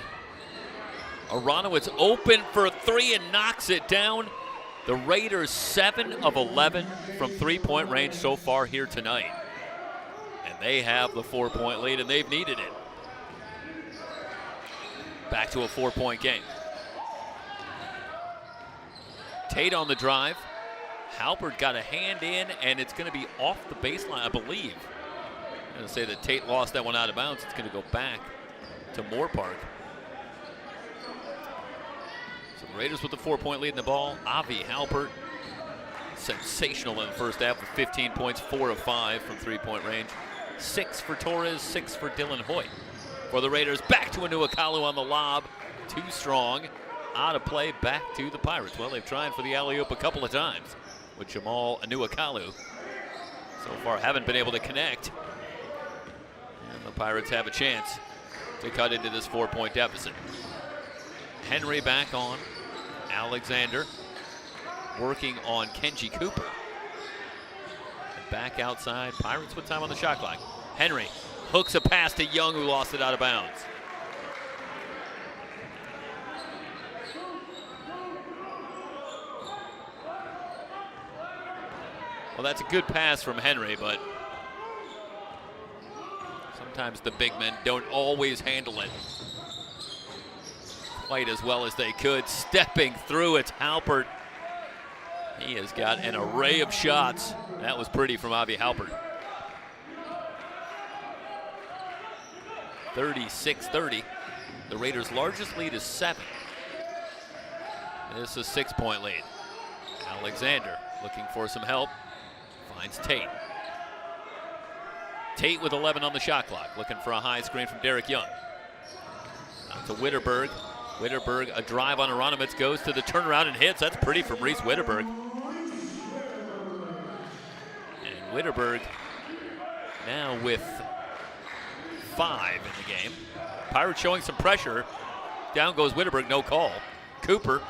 Aronowitz open for 3 and knocks it down. The Raiders 7 of 11 from 3-point range so far here tonight. And they have the 4-point lead, and they've needed it. Back to a 4-point game. Tate on the drive. Halpert got a hand in, and it's going to be off the baseline, I believe. I'm going to say that Tate lost that one out of bounds. It's going to go back to Moorpark. So the Raiders with the 4-point lead in the ball. Avi Halpert, sensational in the first half with 15 points, 4 of 5 from 3-point range. 6 for Torres, 6 for Dylan Hoyt. For the Raiders, back to Anuakalu on the lob. Too strong. Out of play, back to the Pirates. Well, they've tried for the alley-oop a couple of times with Jamal Anuakalu. So far, haven't been able to connect. And the Pirates have a chance to cut into this 4-point deficit. Henry back on. Alexander working on Kenji Cooper. And back outside. Pirates with time on the shot clock. Henry hooks a pass to Young, who lost it out of bounds. Well, that's a good pass from Henry, but sometimes the big men don't always handle it quite as well as they could. Stepping through, it's Halpert. He has got an array of shots. That was pretty from Avi Halpert. 36-30. The Raiders' largest lead is 7. And this is a 6-point lead. Alexander looking for some help. Finds Tate. Tate with 11 on the shot clock, looking for a high screen from Derek Young. Out to Witterberg. Witterberg, a drive on Aronowitz, goes to the turnaround and hits. That's pretty from Reese Witterberg. And Witterberg now with 5 in the game. Pirates showing some pressure. Down goes Witterberg, no call. Cooper,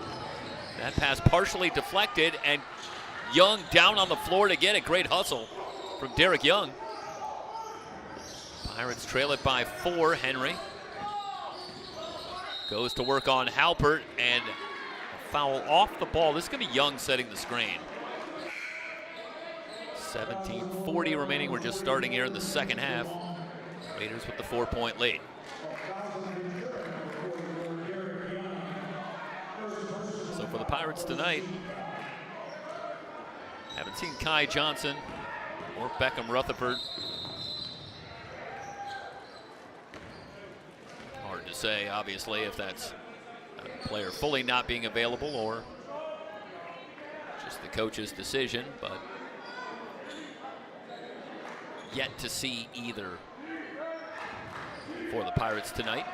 that pass partially deflected, and Young down on the floor to get it. Great hustle from Derek Young. Pirates trail it by 4. Henry goes to work on Halpert, and a foul off the ball. This is going to be Young setting the screen. 17:40 remaining. We're just starting here in the second half. Raiders with the 4-point lead. So for the Pirates tonight, haven't seen Kai Johnson or Beckham Rutherford. Hard to say, obviously, if that's a player fully not being available or just the coach's decision, but yet to see either for the Pirates tonight.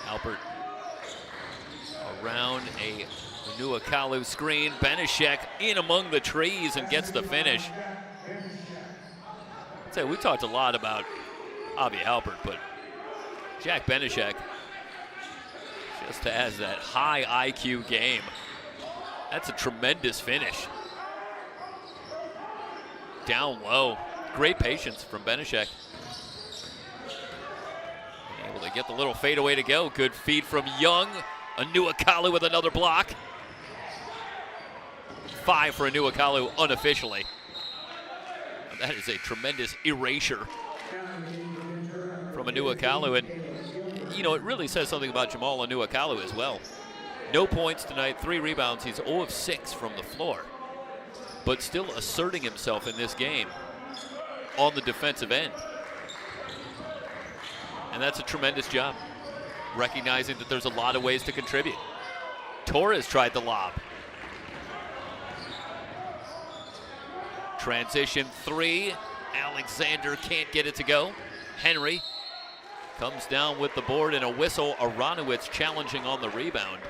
Halpert around a Anuakalu screen. Benishek in among the trees and gets the finish. I'd say we talked a lot about Avi Halpert, but Jack Benishek just has that high IQ game. That's a tremendous finish. Down low. Great patience from Benishek. Able to get the little fadeaway to go. Good feed from Young. Anuakalu with another block. 5 for Anuakalu unofficially. That is a tremendous erasure from Anuakalu. And, you know, it really says something about Jamal Anuakalu as well. No points tonight, 3 rebounds. He's 0 of 6 from the floor, but still asserting himself in this game on the defensive end. And that's a tremendous job, recognizing that there's a lot of ways to contribute. Torres tried the lob. Transition three. Alexander can't get it to go. Henry comes down with the board and a whistle. Aronowitz challenging on the rebound.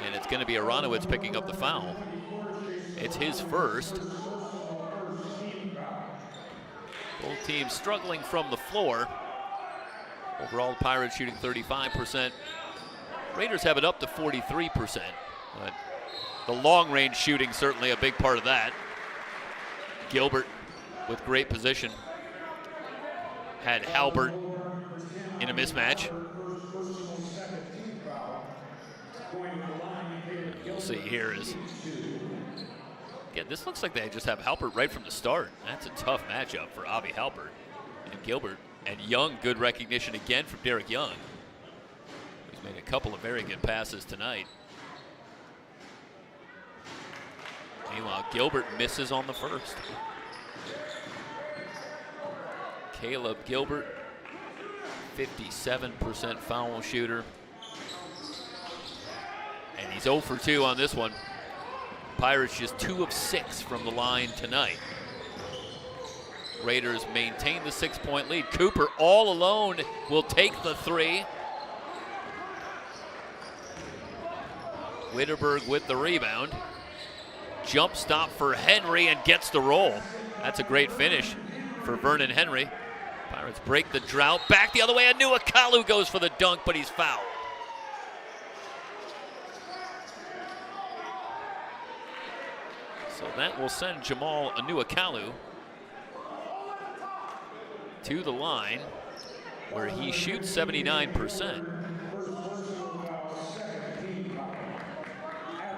And it's going to be Aronowitz picking up the foul. It's his first. Both teams struggling from the floor. Overall, the Pirates shooting 35%. Raiders have it up to 43%. But the long-range shooting certainly a big part of that. Gilbert with great position. Had Halbert in a mismatch. You'll see here is, again, this looks like they just have Halbert right from the start. That's a tough matchup for Avi Halbert and Gilbert. And Young, good recognition again from Derek Young. He's made a couple of very good passes tonight. Meanwhile, Gilbert misses on the first. Caleb Gilbert, 57% foul shooter. And he's 0 for 2 on this one. Pirates just 2 of 6 from the line tonight. Raiders maintain the 6-point lead. Cooper all alone will take the three. Witterberg with the rebound. Jump stop for Henry and gets the roll. That's a great finish for Vernon Henry. Pirates break the drought. Back the other way. Anuakalu goes for the dunk, but he's fouled. So that will send Jamal Anuakalu to the line where he shoots 79%.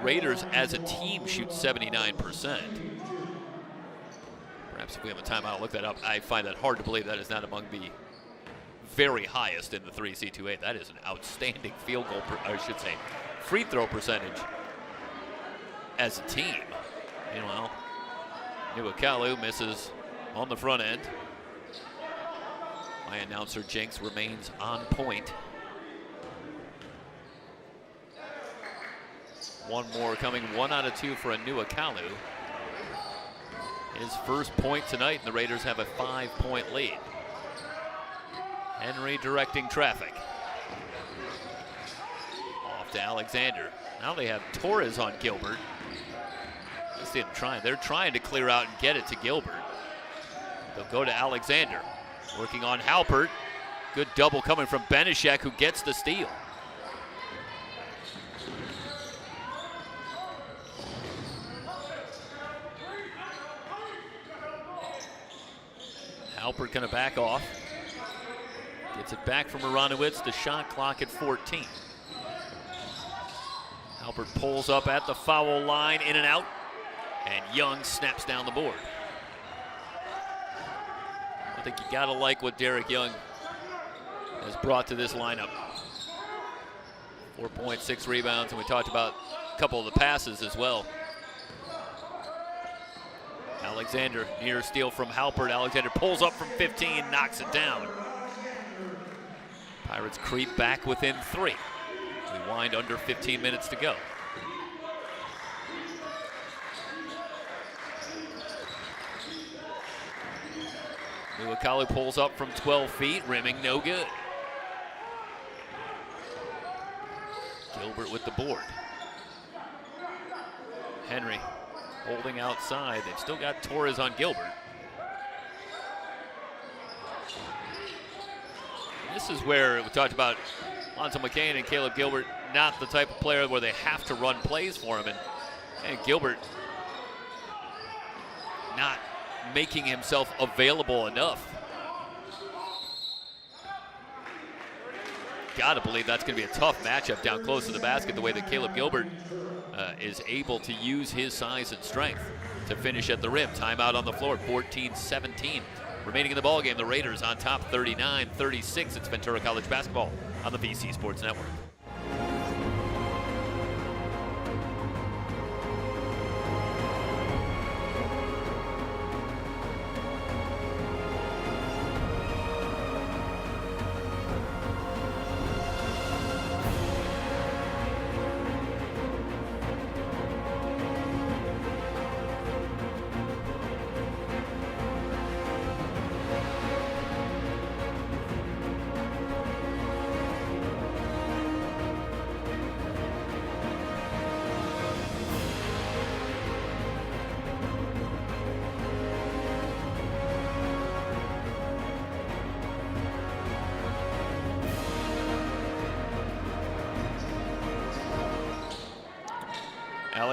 Raiders as a team shoot 79%. Perhaps if we have a timeout, I'll look that up. I find that hard to believe that is not among the very highest in the 3C2A. That is an outstanding field goal, I should say, free throw percentage as a team. Meanwhile, Anuakalu misses on the front end. My announcer Jinx remains on point. One more coming, 1 out of 2 for Anuakalu. His first point tonight, and the Raiders have a 5-point lead. Henry directing traffic. Off to Alexander. Now they have Torres on Gilbert. They're trying to clear out and get it to Gilbert. They'll go to Alexander. Working on Halpert. Good double coming from Benishek, who gets the steal. Halpert gonna back off. Gets it back from Aronowitz. The shot clock at 14. Halpert pulls up at the foul line, in and out. And Young snaps down the board. I think you gotta like what Derek Young has brought to this lineup. 4.6 rebounds, and we talked about a couple of the passes as well. Alexander, near steal from Halpert. Alexander pulls up from 15, knocks it down. Pirates creep back within 3. We wind under 15 minutes to go. Anuakalu pulls up from 12 feet, rimming no good. Gilbert with the board. Henry holding outside. They've still got Torres on Gilbert. This is where we talked about Lonzo McCain and Caleb Gilbert, not the type of player where they have to run plays for him. And Gilbert not making himself available enough. Gotta believe that's gonna be a tough matchup down close to the basket, the way that Caleb Gilbert is able to use his size and strength to finish at the rim. Timeout on the floor, 14-17. Remaining in the ballgame, the Raiders on top 39-36. It's Ventura College basketball on the VC Sports Network.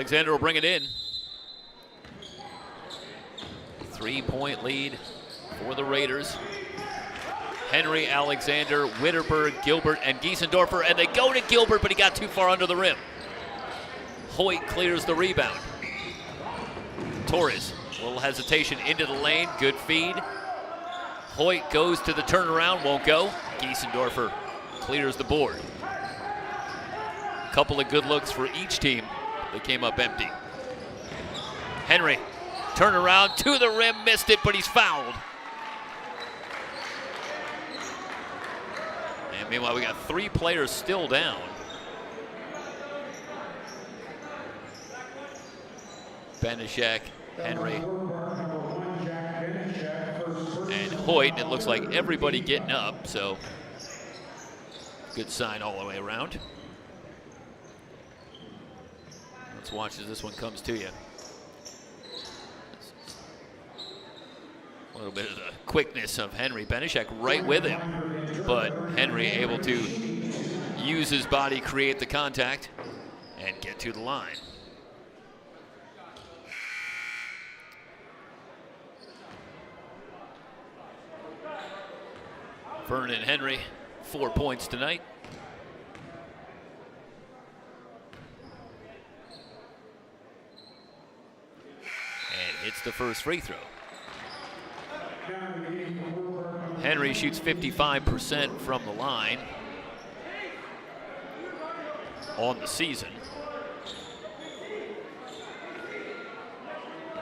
Alexander will bring it in. 3-point lead for the Raiders. Henry, Alexander, Witterberg, Gilbert, and Giesendorfer, and they go to Gilbert, but he got too far under the rim. Hoyt clears the rebound. Torres, a little hesitation into the lane, good feed. Hoyt goes to the turnaround, won't go. Giesendorfer clears the board. A couple of good looks for each team. They came up empty. Henry, turn around to the rim, missed it, but he's fouled. And meanwhile, we got 3 players still down. Benishek, Henry, and Hoyt, and it looks like everybody getting up, so good sign all the way around. Let's watch as this one comes to you. A little bit of the quickness of Henry. Benishek right with him, but Henry able to use his body, create the contact, and get to the line. Vernon Henry, 4 points tonight. And hits the first free throw. Henry shoots 55% from the line on the season.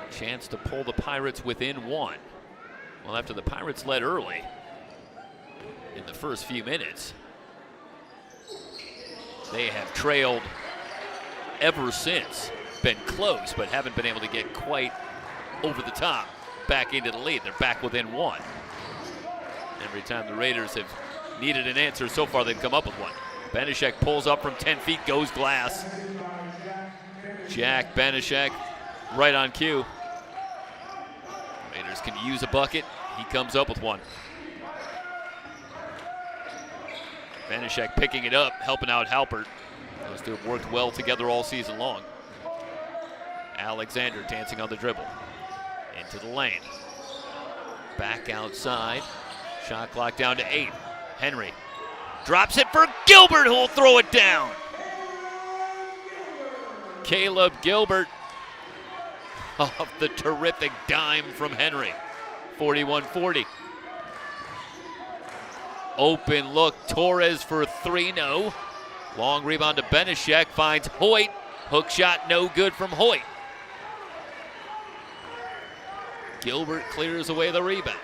Chance to pull the Pirates within 1. Well, after the Pirates led early in the first few minutes, they have trailed ever since. Been close, but haven't been able to get quite over the top back into the lead. They're back within 1. Every time the Raiders have needed an answer so far, they've come up with one. Benishek pulls up from 10 feet, goes glass. Jack Benishek right on cue. Raiders can use a bucket. He comes up with one. Benishek picking it up, helping out Halpert. Those two have worked well together all season long. Alexander dancing on the dribble. Into the lane. Back outside. Shot clock down to 8. Henry drops it for Gilbert, who'll throw it down. Caleb Gilbert off the terrific dime from Henry. 41-40. Open look, Torres for 3, no. Long rebound to Benishek, finds Hoyt. Hook shot, no good from Hoyt. Gilbert clears away the rebound.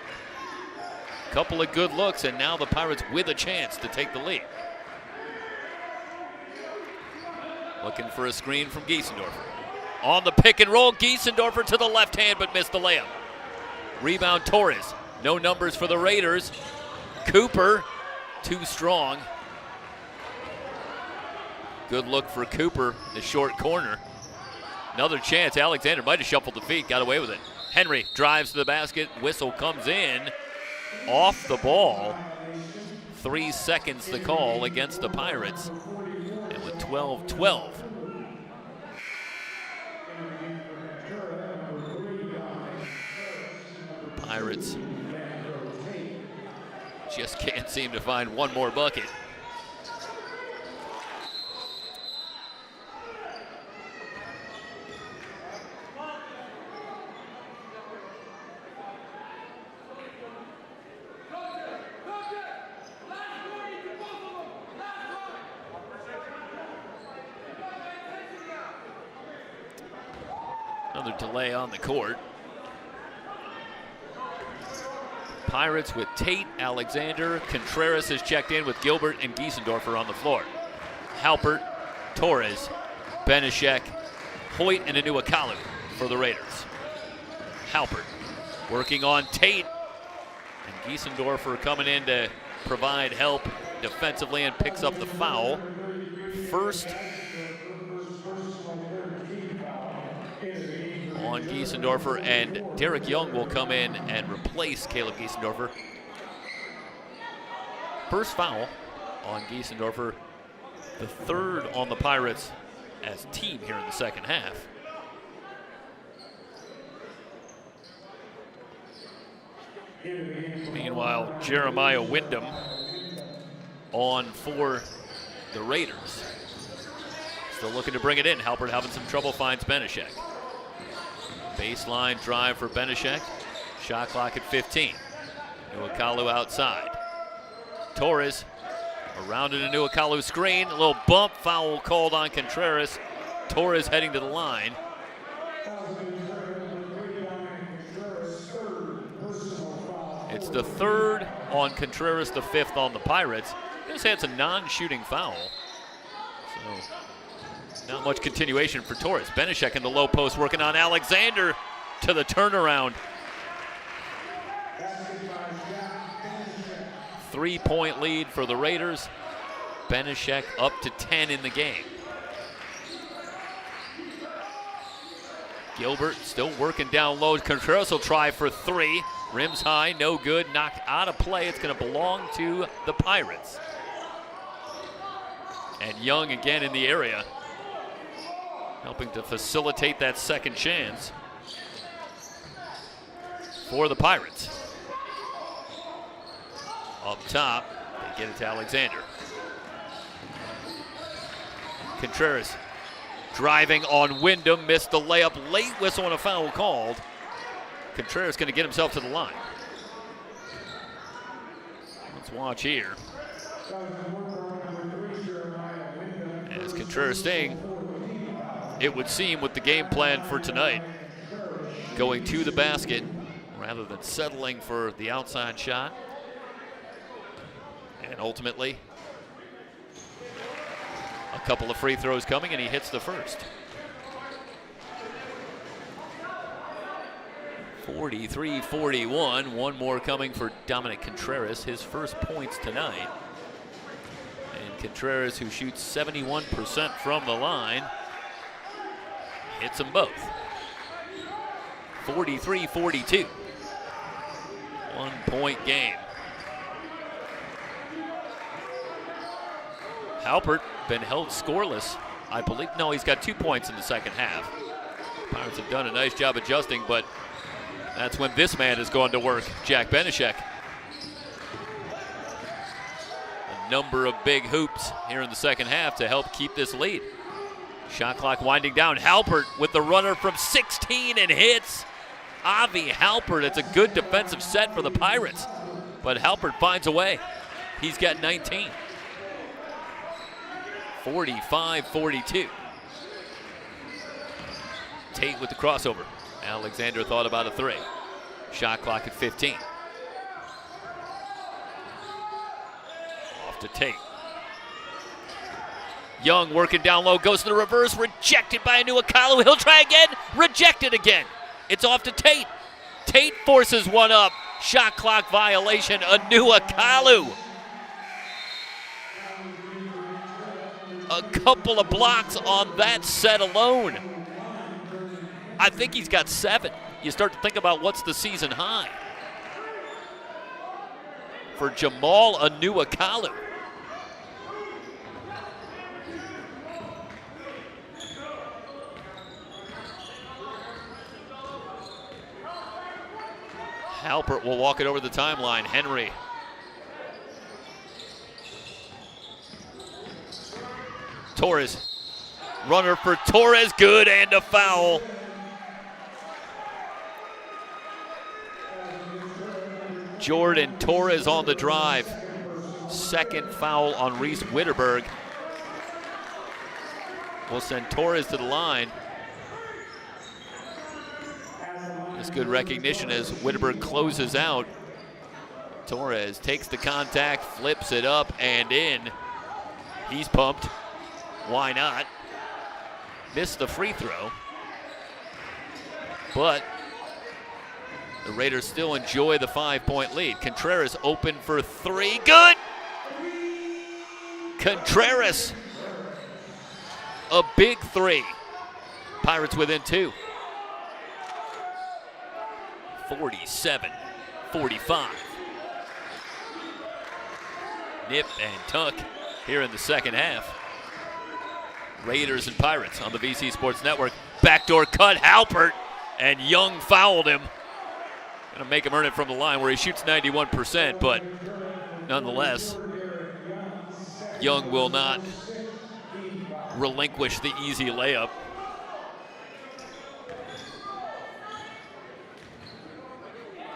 Couple of good looks, and now the Pirates with a chance to take the lead. Looking for a screen from Giesendorfer. On the pick and roll, Giesendorfer to the left hand, but missed the layup. Rebound Torres. No numbers for the Raiders. Cooper, too strong. Good look for Cooper, the short corner. Another chance. Alexander might have shuffled the feet, got away with it. Henry drives to the basket. Whistle comes in. Off the ball. 3 seconds to call against the Pirates. And with 12-12. The Pirates just can't seem to find one more bucket. Another delay on the court. Pirates with Tate, Alexander. Contreras has checked in with Gilbert and Giesendorfer on the floor. Halpert, Torres, Benishek, Hoyt, and Anuakalu for the Raiders. Halpert working on Tate. And Giesendorfer coming in to provide help defensively and picks up the foul. First on Giesendorfer, and Derek Young will come in and replace Caleb Giesendorfer. First foul on Giesendorfer, the third on the Pirates as a team here in the second half. Meanwhile, Jeremiah Wyndham on for the Raiders. Still looking to bring it in. Halpert having some trouble, finds Benishek. Baseline drive for Benishek. Shot clock at 15. Nuakalu outside. Torres around an Nuakalu screen. A little bump, foul called on Contreras. Torres heading to the line. It's the third on Contreras, the fifth on the Pirates. This had a non-shooting foul. So not much continuation for Torres. Benishek in the low post working on Alexander to the turnaround. 3-point lead for the Raiders. Benishek up to 10 in the game. Gilbert still working down low. Contreras will try for three. Rims high, no good, knocked out of play. It's going to belong to the Pirates. And Young again in the area, helping to facilitate that second chance for the Pirates. Up top, they get it to Alexander. Contreras driving on Wyndham, missed the layup, late whistle and a foul called. Contreras going to get himself to the line. Let's watch here. As Contreras staying, it would seem, with the game plan for tonight, going to the basket rather than settling for the outside shot. And ultimately, a couple of free throws coming, and he hits the first. 43-41, one more coming for Dominic Contreras, his first points tonight. And Contreras, who shoots 71% from the line, hits them both. 43-42, 1 point game. Halpert been held scoreless, I believe. No, he's got 2 points in the second half. Pirates have done a nice job adjusting, but that's when this man has gone to work, Jack Benishek. A number of big hoops here in the second half to help keep this lead. Shot clock winding down. Halpert with the runner from 16 and hits. Avi Halpert, it's a good defensive set for the Pirates, but Halpert finds a way. He's got 19. 45-42. Tate with the crossover. Alexander thought about a three. Shot clock at 15. Off to Tate. Young working down low, goes to the reverse, rejected by Nuakalu. He'll try again, rejected again. It's off to Tate. Tate forces one up. Shot clock violation, Nuakalu. A couple of blocks on that set alone. I think he's got 7. You start to think about what's the season high for Jamal Nuakalu. Halpert will walk it over the timeline. Henry. Torres. Runner for Torres, good, and a foul. Jordan Torres on the drive. Second foul on Reese Witterberg. Will send Torres to the line. That's good recognition as Witterberg closes out. Torres takes the contact, flips it up and in. He's pumped. Why not? Missed the free throw. But the Raiders still enjoy the 5-point lead. Contreras open for three. Good! Contreras. A big three. Pirates within 2. 47-45. Nip and tuck here in the second half. Raiders and Pirates on the VC Sports Network. Backdoor cut, Halpert, and Young fouled him. Gonna make him earn it from the line where he shoots 91%, but nonetheless, Young will not relinquish the easy layup.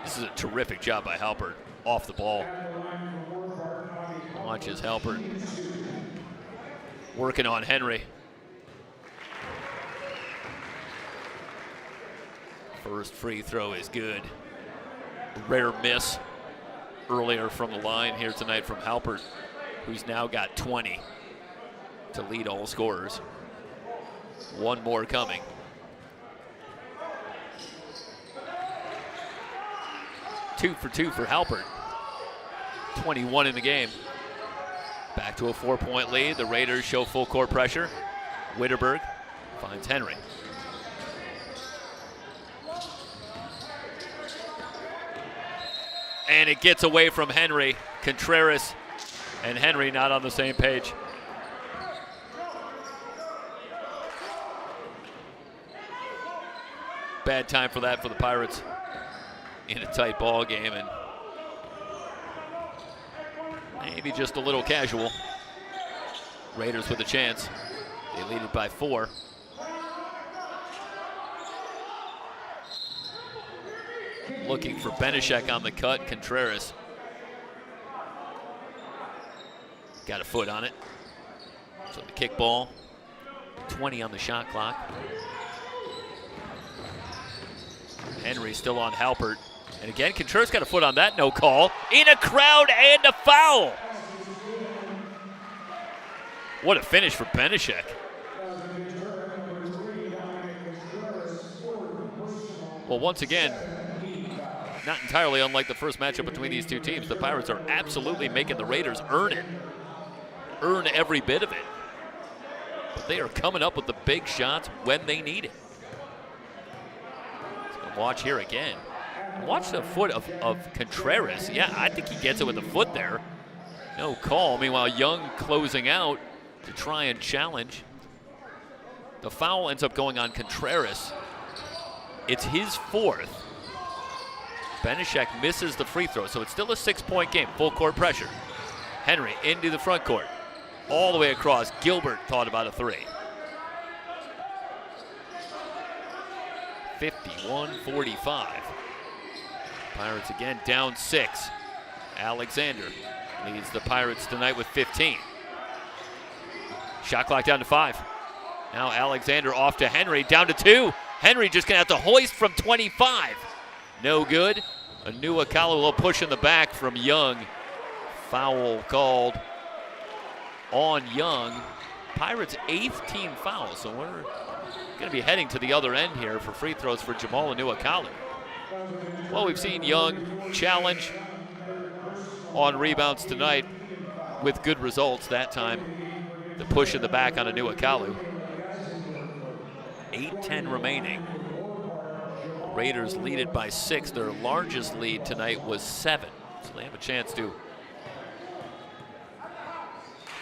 This is a terrific job by Halpert off the ball. Watches Halpert working on Henry. First free throw is good. Rare miss earlier from the line here tonight from Halpert, who's now got 20 to lead all scorers. One more coming. Two for Halpert. 21 in the game. Back to a 4-point lead. The Raiders show full court pressure. Witterberg finds Henry. And it gets away from Henry. Contreras and Henry not on the same page. Bad time for that for the Pirates in a tight ball game, and maybe just a little casual. Raiders with a chance. They lead it by 4. Looking for Benishek on the cut. Contreras got a foot on it. So the kick ball. 20 on the shot clock. Henry still on Halpert. And again, Contreras got a foot on that. No call. In a crowd and a foul. What a finish for Benishek. Well, once again, not entirely unlike the first matchup between these two teams. The Pirates are absolutely making the Raiders earn it. Earn every bit of it. But they are coming up with the big shots when they need it. So watch here again. Watch the foot of Contreras. Yeah, I think he gets it with the foot there. No call. Meanwhile, Young closing out to try and challenge. The foul ends up going on Contreras. It's his 4th. Benishek misses the free throw, so it's still a 6-point game. Full court pressure. Henry into the front court. All the way across. Gilbert thought about a 3. 51-45. Pirates again down 6. Alexander leads the Pirates tonight with 15. Shot clock down to 5. Now Alexander off to Henry, down to 2. Henry just gonna have to hoist from 25. No good. Anua Kalu will push in the back from Young. Foul called on Young. Pirates' 8th team foul, so we're going to be heading to the other end here for free throws for Jamal Anua Kalu. Well, we've seen Young challenge on rebounds tonight with good results. That time, the push in the back on Anua Kalu. 8:10 remaining. Raiders lead it by 6. Their largest lead tonight was 7. So they have a chance to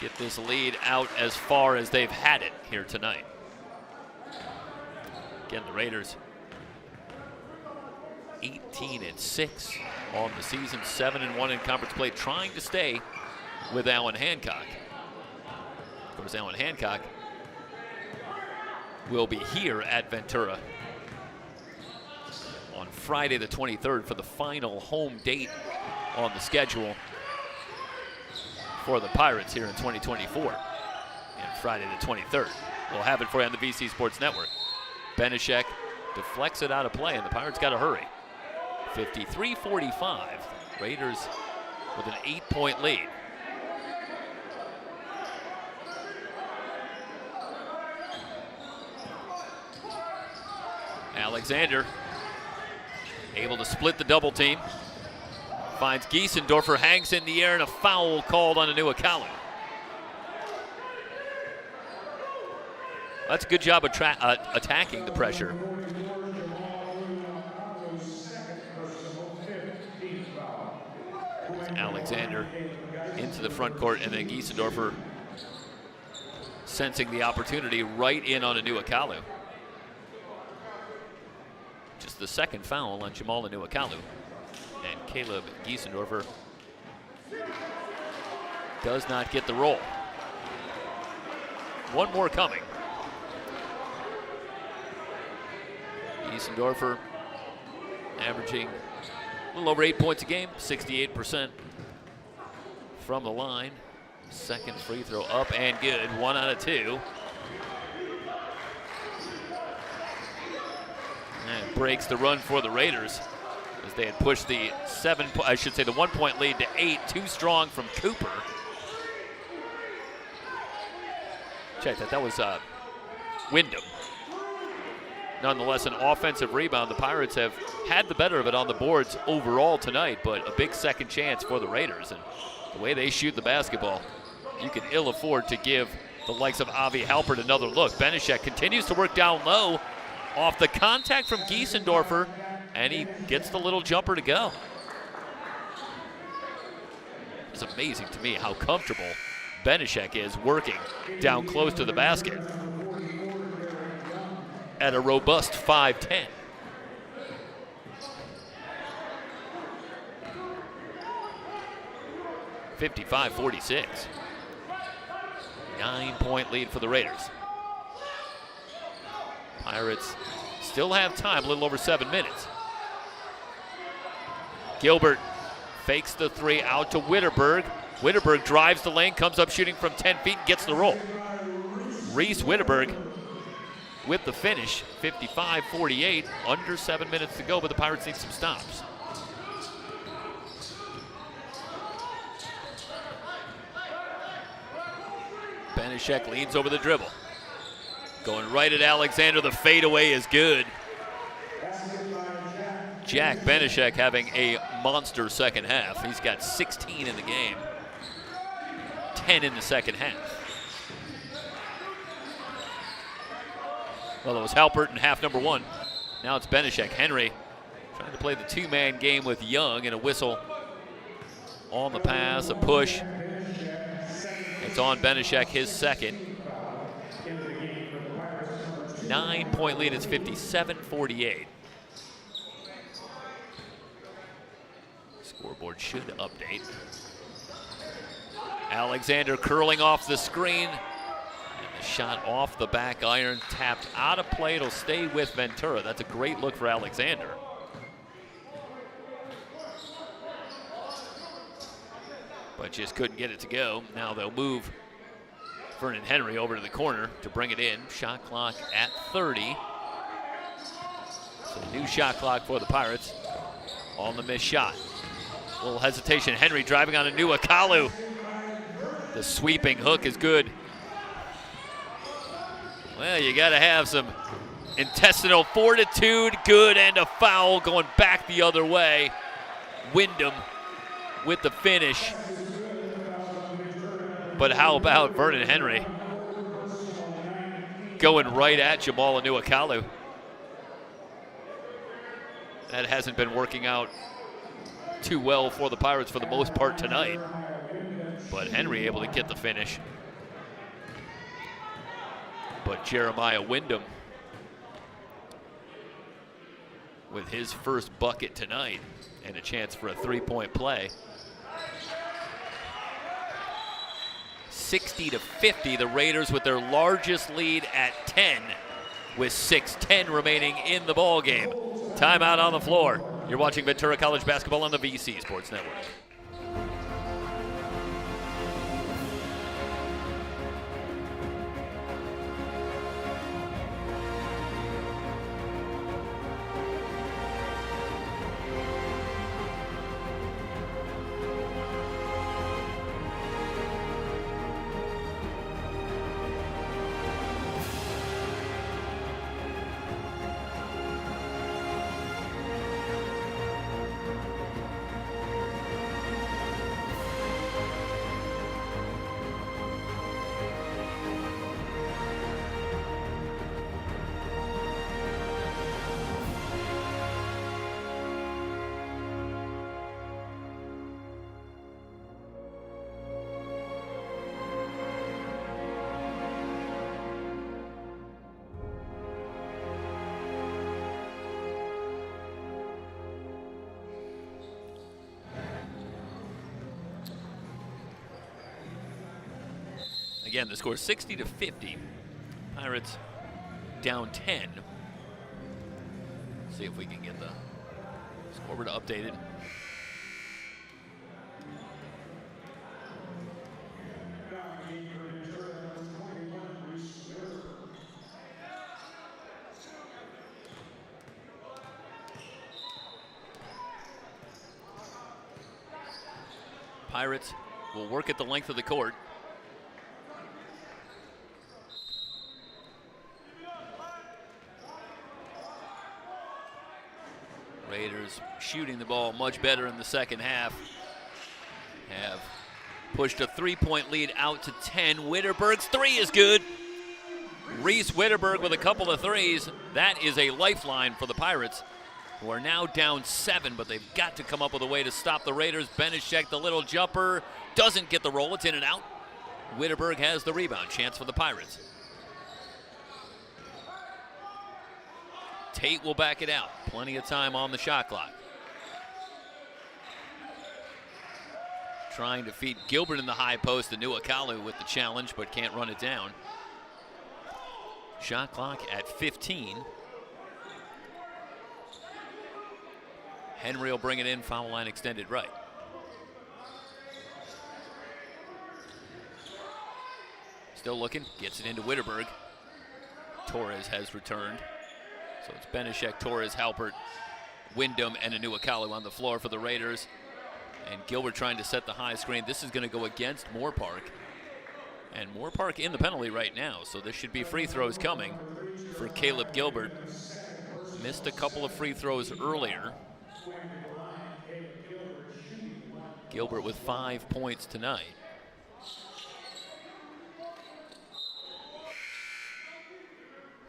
get this lead out as far as they've had it here tonight. Again, the Raiders 18-6 on the season, 7-1 in conference play, trying to stay with Allen Hancock. Of course, Allen Hancock will be here at Ventura on Friday the 23rd for the final home date on the schedule for the Pirates here in 2024. And Friday the 23rd. We'll have it for you on the VC Sports Network. Benishek deflects it out of play, and the Pirates got to hurry. 53-45. Raiders with an 8-point lead. Alexander able to split the double team. Finds Giesendorfer, hangs in the air, and a foul called on Anua Kalu. That's a good job of attacking the pressure. Alexander into the front court, and then Giesendorfer sensing the opportunity right in on Anuakalu. Just the second foul on Jamal Anuakalu. And Caleb Giesendorfer does not get the roll. One more coming. Giesendorfer averaging a little over 8 points a game, 68% from the line. Second free throw up and good, 1 out of 2. And breaks the run for the Raiders as they had pushed the 1 point lead to 8, too strong from Cooper. Check that, that was Wyndham. Nonetheless, an offensive rebound. The Pirates have had the better of it on the boards overall tonight, but a big second chance for the Raiders. And the way they shoot the basketball, you can ill afford to give the likes of Avi Halpert another look. Benishek continues to work down low off the contact from Giesendorfer, and he gets the little jumper to go. It's amazing to me how comfortable Benishek is working down close to the basket at a robust 5'10". (55-46). 9-point lead for the Raiders. Pirates still have time, a little over 7 minutes. Gilbert fakes the 3 out to Witterberg. Witterberg drives the lane, comes up shooting from 10 feet, and gets the roll. Reese Witterberg with the finish, 55-48, under 7 minutes to go, but the Pirates need some stops. Benishek leans over the dribble. Going right at Alexander, the fadeaway is good. Jack Benishek having a monster second half. He's got 16 in the game, 10 in the second half. Well, it was Halpert in half number 1. Now it's Benishek. Henry trying to play the 2-man game with Young, and a whistle on the pass, a push. It's on Benishek, his second. 9-point lead, it's 57-48. Scoreboard should update. Alexander curling off the screen. And the shot off the back iron, tapped out of play. It'll stay with Ventura. That's a great look for Alexander. But just couldn't get it to go. Now they'll move Vernon Henry over to the corner to bring it in. Shot clock at 30. So new shot clock for the Pirates on the missed shot. A little hesitation. Henry driving on Anuakalu. The sweeping hook is good. Well, you got to have some intestinal fortitude. Good, and a foul going back the other way. Wyndham with the finish. But how about Vernon Henry going right at Jamal Anuakalu? That hasn't been working out too well for the Pirates for the most part tonight. But Henry able to get the finish. But Jeremiah Wyndham with his first bucket tonight and a chance for a 3-point play. 60-50, the Raiders with their largest lead at 10 with 6:10 remaining in the ball game. Timeout on the floor. You're watching Ventura College basketball on the VC Sports Network. Again, the score 60-50. Pirates down 10. See if we can get the scoreboard updated. Pirates will work at the length of the court. Raiders shooting the ball much better in the second half. Have pushed a 3-point lead out to 10. Witterberg's three is good. Reese Witterberg with a couple of threes. That is a lifeline for the Pirates, who are now down 7, but they've got to come up with a way to stop the Raiders. Benishek, the little jumper, doesn't get the roll. It's in and out. Witterberg has the rebound. Chance for the Pirates. Tate will back it out. Plenty of time on the shot clock. Trying to feed Gilbert in the high post. Anuakalu with the challenge, but can't run it down. Shot clock at 15. Henry will bring it in, foul line extended right. Still looking, gets it into Witterberg. Torres has returned. So it's Benishek, Torres, Halpert, Wyndham, and Anuakalu on the floor for the Raiders. And Gilbert trying to set the high screen. This is going to go against Moorpark. And Moorpark in the penalty right now, so there should be free throws coming for Caleb Gilbert. Missed a couple of free throws earlier. Gilbert with 5 points tonight.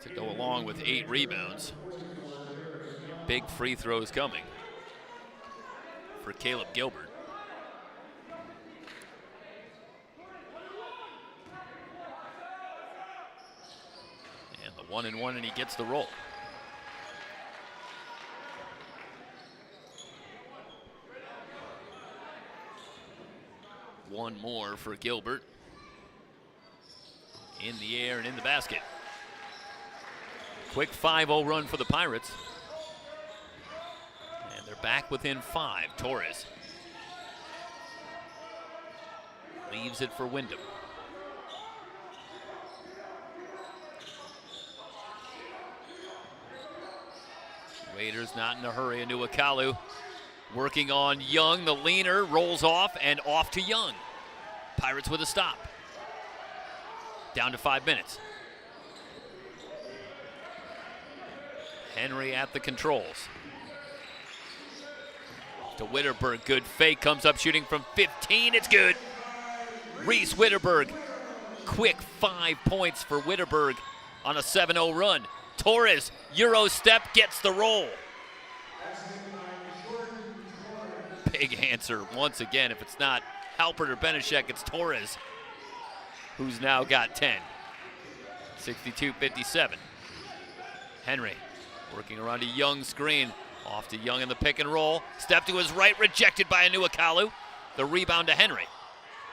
To go along with 8 rebounds. Big free throws coming for Caleb Gilbert. And the 1-and-1, and he gets the roll. One more for Gilbert. In the air and in the basket. Quick 5-0 run for the Pirates. And they're back within 5. Torres leaves it for Wyndham. Raiders not in a hurry. Anuakalu working on Young. The leaner rolls off and off to Young. Pirates with a stop. Down to 5 minutes. Henry at the controls. To Witterberg, good fake, comes up shooting from 15, it's good. Reese Witterberg, quick 5 points for Witterberg on a 7-0 run. Torres, Euro step, gets the roll. Big answer once again. If it's not Halpert or Benishek, it's Torres, who's now got 10. 62-57. Henry working around a Young screen. Off to Young in the pick and roll. Step to his right, rejected by Anuakalu. The rebound to Henry.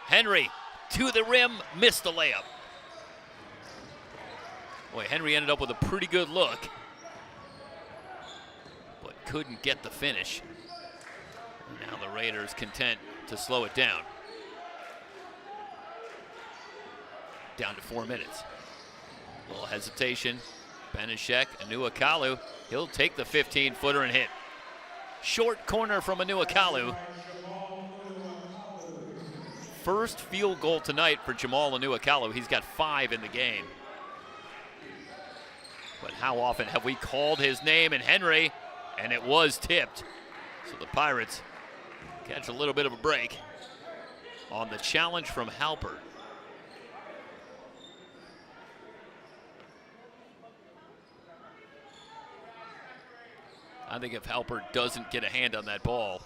Henry to the rim, missed the layup. Boy, Henry ended up with a pretty good look, but couldn't get the finish. Now the Raiders content to slow it down. Down to 4 minutes. A little hesitation. Benishek, Anuakalu, he'll take the 15-footer and hit. Short corner from Anuakalu. First field goal tonight for Jamal Anuakalu. He's got 5 in the game. But how often have we called his name? And Henry, and it was tipped. So the Pirates catch a little bit of a break on the challenge from Halpert. I think if Halpert doesn't get a hand on that ball,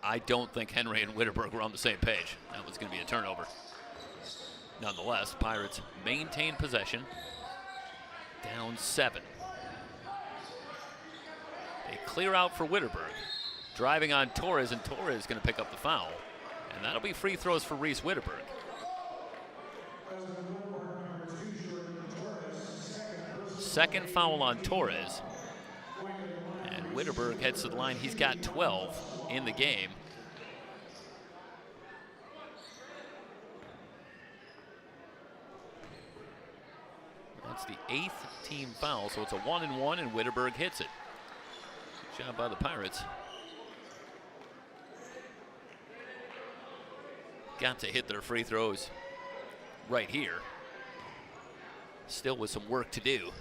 I don't think Henry and Witterberg were on the same page. That was going to be a turnover. Nonetheless, Pirates maintain possession. Down 7. They clear out for Witterberg. Driving on Torres, and Torres is going to pick up the foul. And that'll be free throws for Reese Witterberg. Second foul on Torres. And Witterberg heads to the line. He's got 12 in the game. That's the 8th team foul, so it's a 1-and-1, and Witterberg hits it. Good job by the Pirates. Got to hit their free throws right here. Still with some work to do.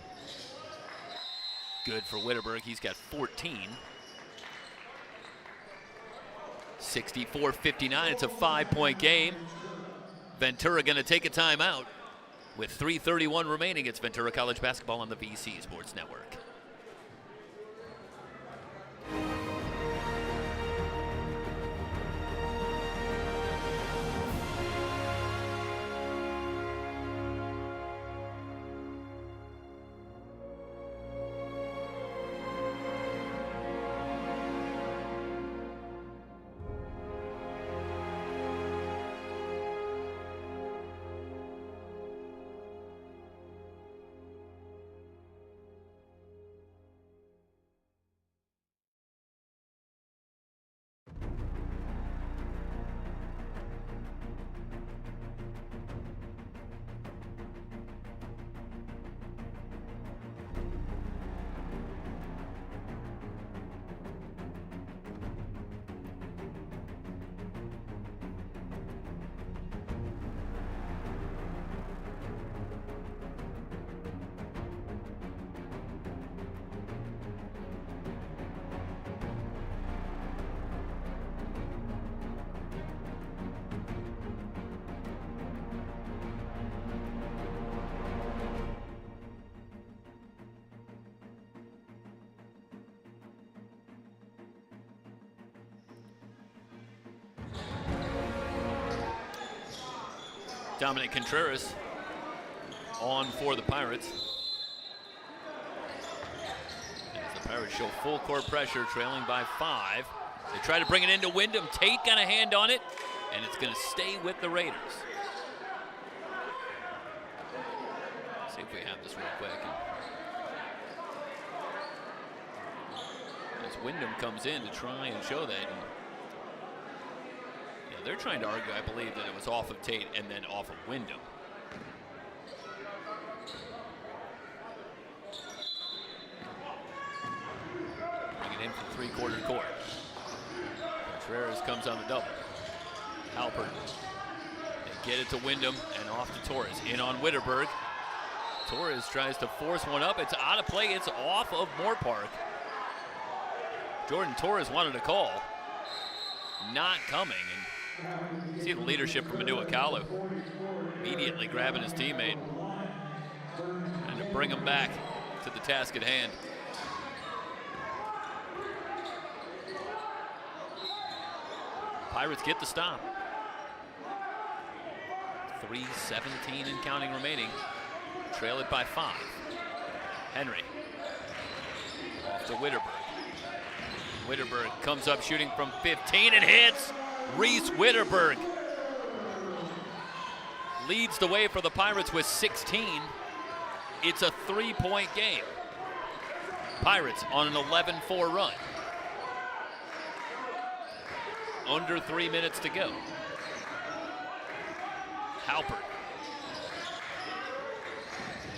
Good for Witterberg. He's got 14. 64-59. It's a 5-point game. Ventura going to take a timeout. With 3:31 remaining, it's Ventura College basketball on the VC Sports Network. Dominic Contreras on for the Pirates. As the Pirates show full court pressure, trailing by 5. They try to bring it into Wyndham. Tate got a hand on it, and it's going to stay with the Raiders. See if we have this real quick. As Wyndham comes in to try and show that. They're trying to argue, I believe, that it was off of Tate and then off of Wyndham. Bring it in from three-quarter court. Contreras comes on the double. Halpert. They get it to Wyndham and off to Torres. In on Witterberg. Torres tries to force one up. It's out of play. It's off of Moorpark. Jordan Torres wanted a call. Not coming. And see the leadership from Manuakalu immediately grabbing his teammate and to bring him back to the task at hand. Pirates get the stop. 3:17 and counting remaining. Trail it by 5. Henry off to Witterberg. Witterberg comes up shooting from 15 and hits. Reese Witterberg leads the way for the Pirates with 16. It's a 3-point game. Pirates on an 11-4 run. Under 3 minutes to go. Halpert.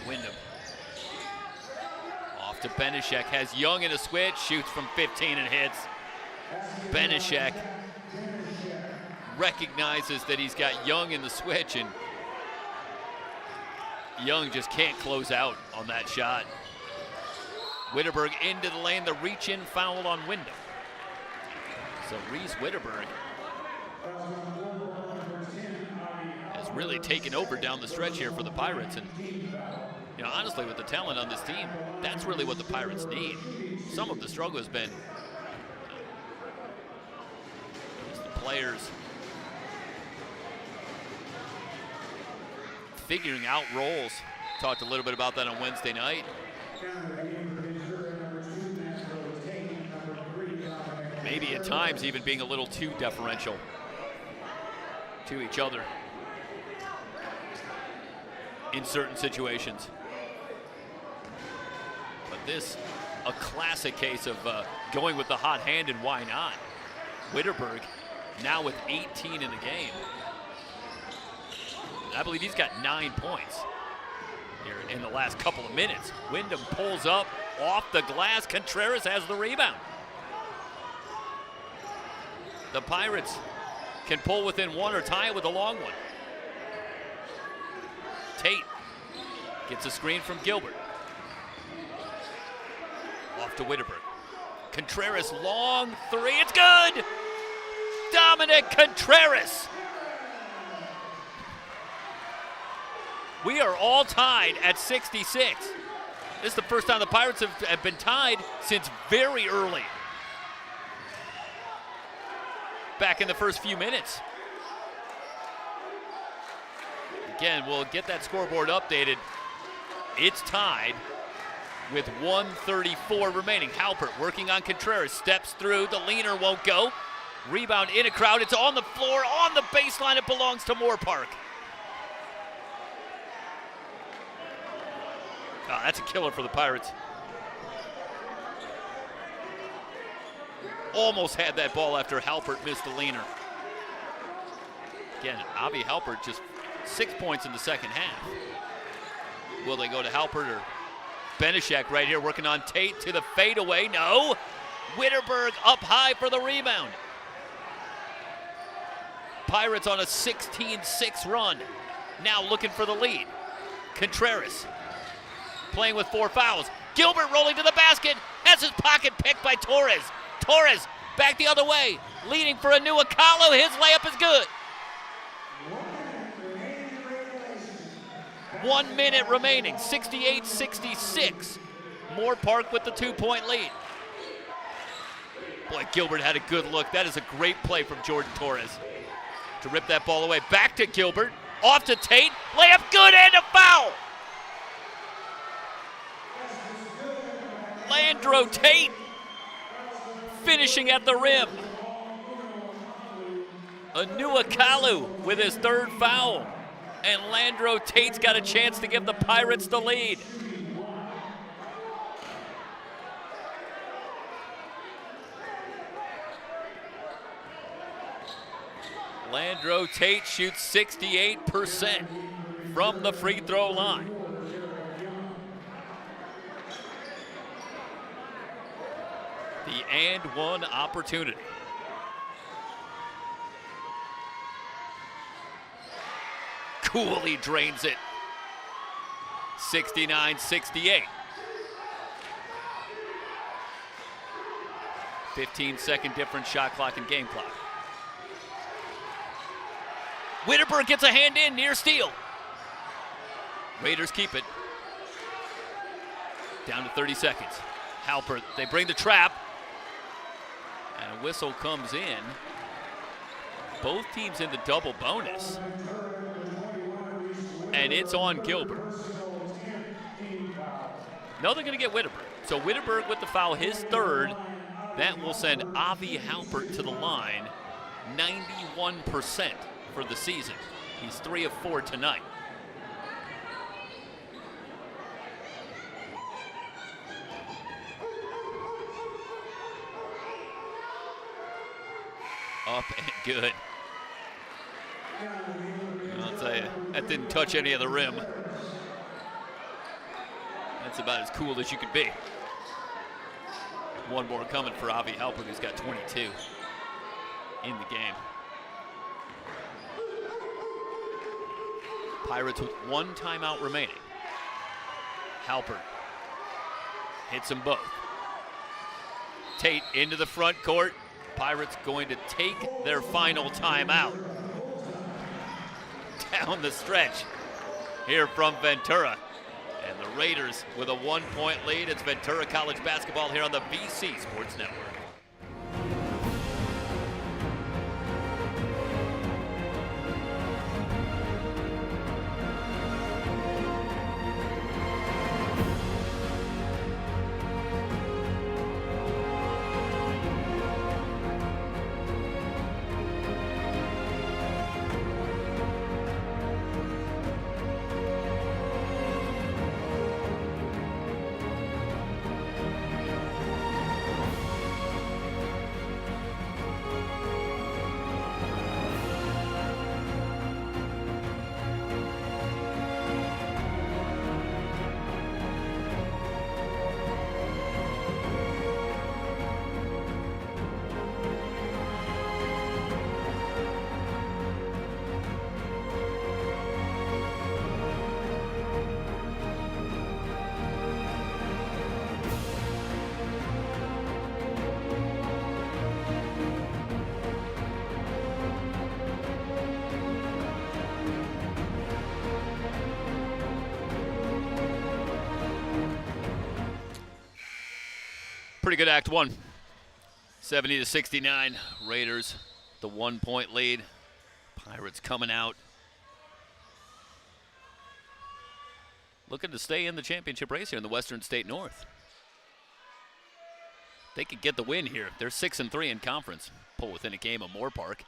Wyndham. Off to Benishek. Has Young in a switch. Shoots from 15 and hits. Benishek recognizes that he's got Young in the switch, and Young just can't close out on that shot. Witterberg into the lane, the reach-in foul on Wyndham. So Reese Witterberg has really taken over down the stretch here for the Pirates, and you know, honestly, with the talent on this team, that's really what the Pirates need. Some of the struggle has been the players figuring out roles. Talked a little bit about that on Wednesday night. Maybe at times even being a little too deferential to each other. in certain situations. But this, a classic case of going with the hot hand and why not. Witterberg now with 18 in the game. I believe he's got 9 points here in the last couple of minutes. Wyndham pulls up off the glass. Contreras has the rebound. The Pirates can pull within 1 or tie it with a long one. Tate gets a screen from Gilbert. Off to Witterberg. Contreras, long three, it's good! Dominic Contreras! We are all tied at 66. This is the first time the Pirates have been tied since very early. Back in the first few minutes. Again, we'll get that scoreboard updated. It's tied with 1:34 remaining. Halpert working on Contreras, steps through, the leaner won't go. Rebound in a crowd, it's on the floor, on the baseline, it belongs to Moorpark. Oh, that's a killer for the Pirates. Almost had that ball after Halpert missed the leaner. Again, Avi Halpert just 6 points in the second half. Will they go to Halpert or Benishek right here working on Tate to the fadeaway? No. Witterberg up high for the rebound. Pirates on a 16-6 run. Now looking for the lead. Contreras playing with 4 fouls. Gilbert rolling to the basket. Has his pocket picked by Torres. Torres back the other way. Leading for a new Akalo. His layup is good. 1 minute remaining, 68-66. Moorpark with the 2-point lead. Boy, Gilbert had a good look. That is a great play from Jordan Torres to rip that ball away. Back to Gilbert, off to Tate, layup good and a foul. Landro Tate finishing at the rim. Anu Akalu with his 3rd foul. And Landro Tate's got a chance to give the Pirates the lead. Landro Tate shoots 68% from the free throw line. The and one opportunity. Cooley drains it. 69-68. 15-second difference, shot clock and game clock. Witterberg gets a hand in near steal. Raiders keep it. Down to 30 seconds. Halpert, they bring the trap. And a whistle comes in. Both teams in the double bonus. And it's on Gilbert. No, they're going to get Witterberg. So Witterberg with the foul, his 3rd. That will send Avi Halpert to the line. 91% for the season. He's 3 of 4 tonight. Up and good. I'll tell you, that didn't touch any of the rim. That's about as cool as you could be. One more coming for Avi Halpert, who's got 22 in the game. Pirates with 1 timeout remaining. Halpert hits them both. Tate into the front court. Pirates going to take their final timeout. Down the stretch here from Ventura. And the Raiders with a 1-point lead. It's Ventura College basketball here on the VC Sports Network. pretty good act one. 70-69. Raiders, the 1-point lead. Pirates coming out, looking to stay in the championship race here in the Western State North. They could get the win here. They're 6-3 in conference. Pull within a game of Moorpark.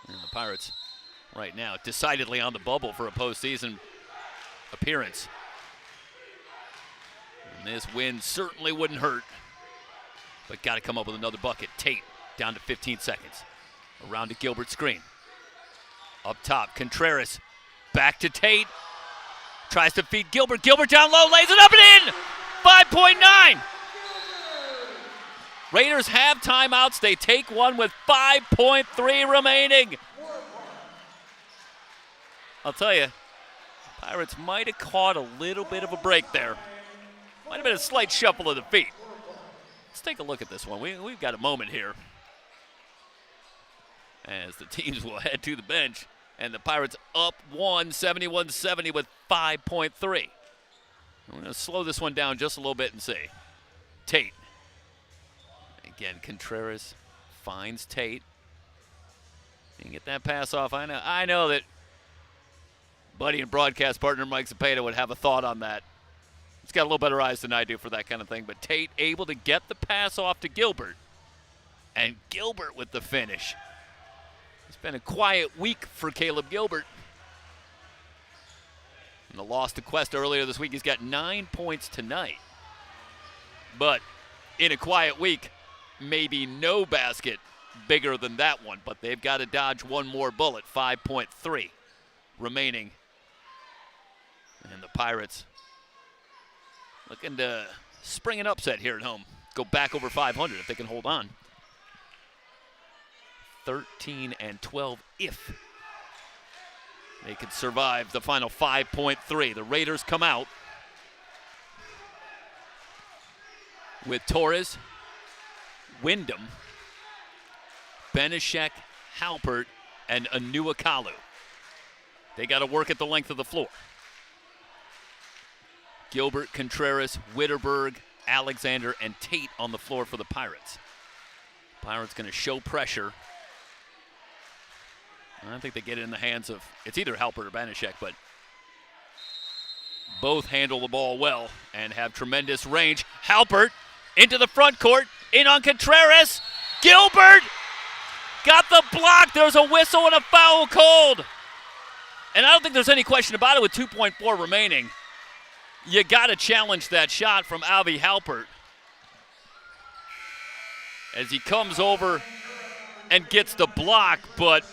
And the Pirates right now decidedly on the bubble for a postseason appearance. And this win certainly wouldn't hurt, but got to come up with another bucket. Tate down to 15 seconds. Around to Gilbert screen. Up top, Contreras. Back to Tate. Tries to feed Gilbert. Gilbert down low, lays it up and in! 5.9! Raiders have timeouts. They take one with 5.3 remaining. I'll tell you, Pirates might have caught a little bit of a break there. Might have been a slight shuffle of the feet. Let's take a look at this one. We've got a moment here, as the teams will head to the bench, and the Pirates up 71-70 with 5.3. I'm going to slow this one down just a little bit and see. Tate. Again, Contreras finds Tate. And get that pass off. I know that buddy and broadcast partner Mike Zapata would have a thought on that. He's got a little better eyes than I do for that kind of thing. But Tate able to get the pass off to Gilbert. And Gilbert with the finish. It's been a quiet week for Caleb Gilbert. And the loss to Quest earlier this week, he's got 9 points tonight. But in a quiet week, maybe no basket bigger than that one. But they've got to dodge one more bullet, 5.3 remaining. And the Pirates looking to spring an upset here at home. Go back over 500 if they can hold on. 13-12 if they could survive the final 5.3. The Raiders come out with Torres, Wyndham, Benishek, Halpert, and Anuakalu. They got to work at the length of the floor. Gilbert, Contreras, Witterberg, Alexander, and Tate on the floor for the Pirates. Pirates going to show pressure. I think they get it in the hands of, it's either Halpert or Benishek, but both handle the ball well and have tremendous range. Halpert into the front court, in on Contreras. Gilbert got the block. There's a whistle and a foul called. And I don't think there's any question about it with 2.4 remaining. You got to challenge that shot from Avi Halpert as he comes over and gets the block, but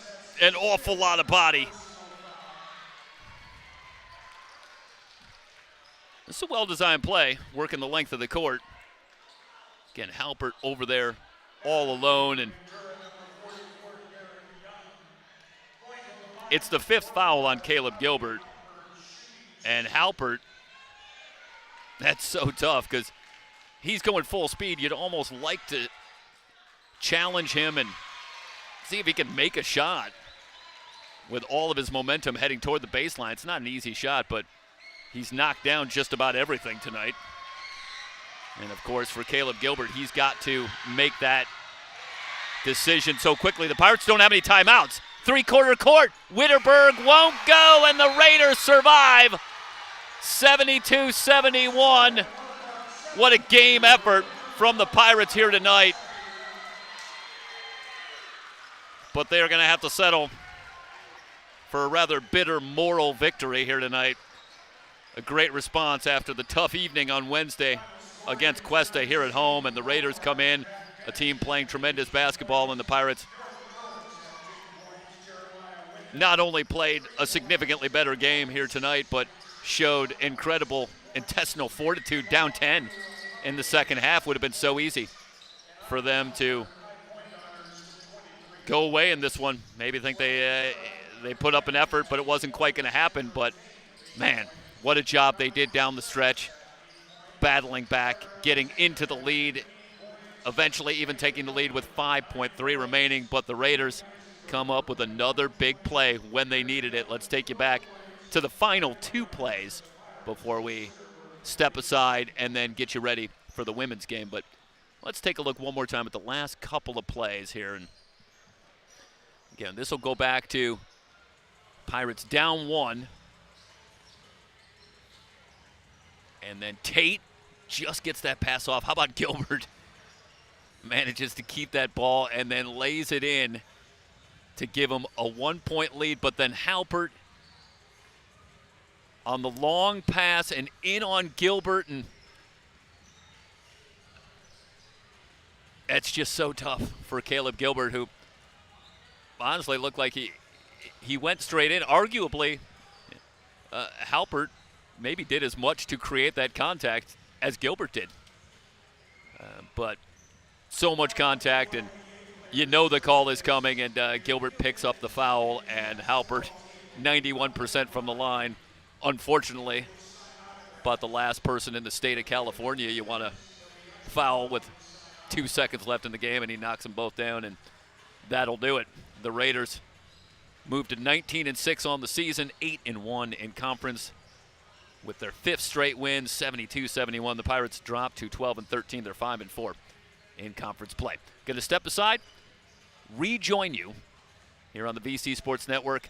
an awful lot of body. This is a well-designed play, working the length of the court. Again, Halpert over there all alone, and it's the fifth foul on Caleb Gilbert. And Halpert, that's so tough because he's going full speed. You'd almost like to challenge him and see if he can make a shot with all of his momentum heading toward the baseline. It's not an easy shot, but he's knocked down just about everything tonight. And, of course, for Caleb Gilbert, he's got to make that decision so quickly. The Pirates don't have any timeouts. Three-quarter court. Witterberg won't go, and the Raiders survive. 72-71. What a game effort from the Pirates here tonight. But they are going to have to settle for a rather bitter moral victory here tonight. A great response after the tough evening on Wednesday against Cuesta here at home, and the Raiders come in, a team playing tremendous basketball, and the Pirates not only played a significantly better game here tonight, but showed incredible intestinal fortitude. Down 10 in the second half would have been so easy for them to go away in this one. Maybe think they put up an effort, but it wasn't quite going to happen. But, man, what a job they did down the stretch, battling back, getting into the lead, eventually even taking the lead with 5.3 remaining. But the Raiders come up with another big play when they needed it. Let's take you back to the final two plays before we step aside and then get you ready for the women's game. But let's take a look one more time at the last couple of plays here. And again, this will go back to Pirates down 1. And then Tate just gets that pass off. How about Gilbert? Manages to keep that ball and then lays it in to give him a 1-point lead. But then Halpert on the long pass and in on Gilbert. And that's just so tough for Caleb Gilbert, who honestly looked like he went straight in. Arguably, Halpert maybe did as much to create that contact as Gilbert did. But so much contact, and you know the call is coming, and Gilbert picks up the foul, and Halpert 91% from the line, unfortunately. But the last person in the state of California you want to foul with 2 seconds left in the game, and he knocks them both down, and that'll do it. The Raiders moved to 19-6 on the season, 8-1 in conference with their 5th straight win, 72-71. The Pirates dropped to 12-13. They're 5-4 in conference play. Going to step aside, rejoin you here on the VC Sports Network.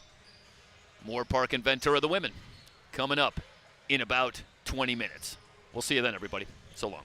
Moorpark and Ventura, the women, coming up in about 20 minutes. We'll see you then, everybody. So long.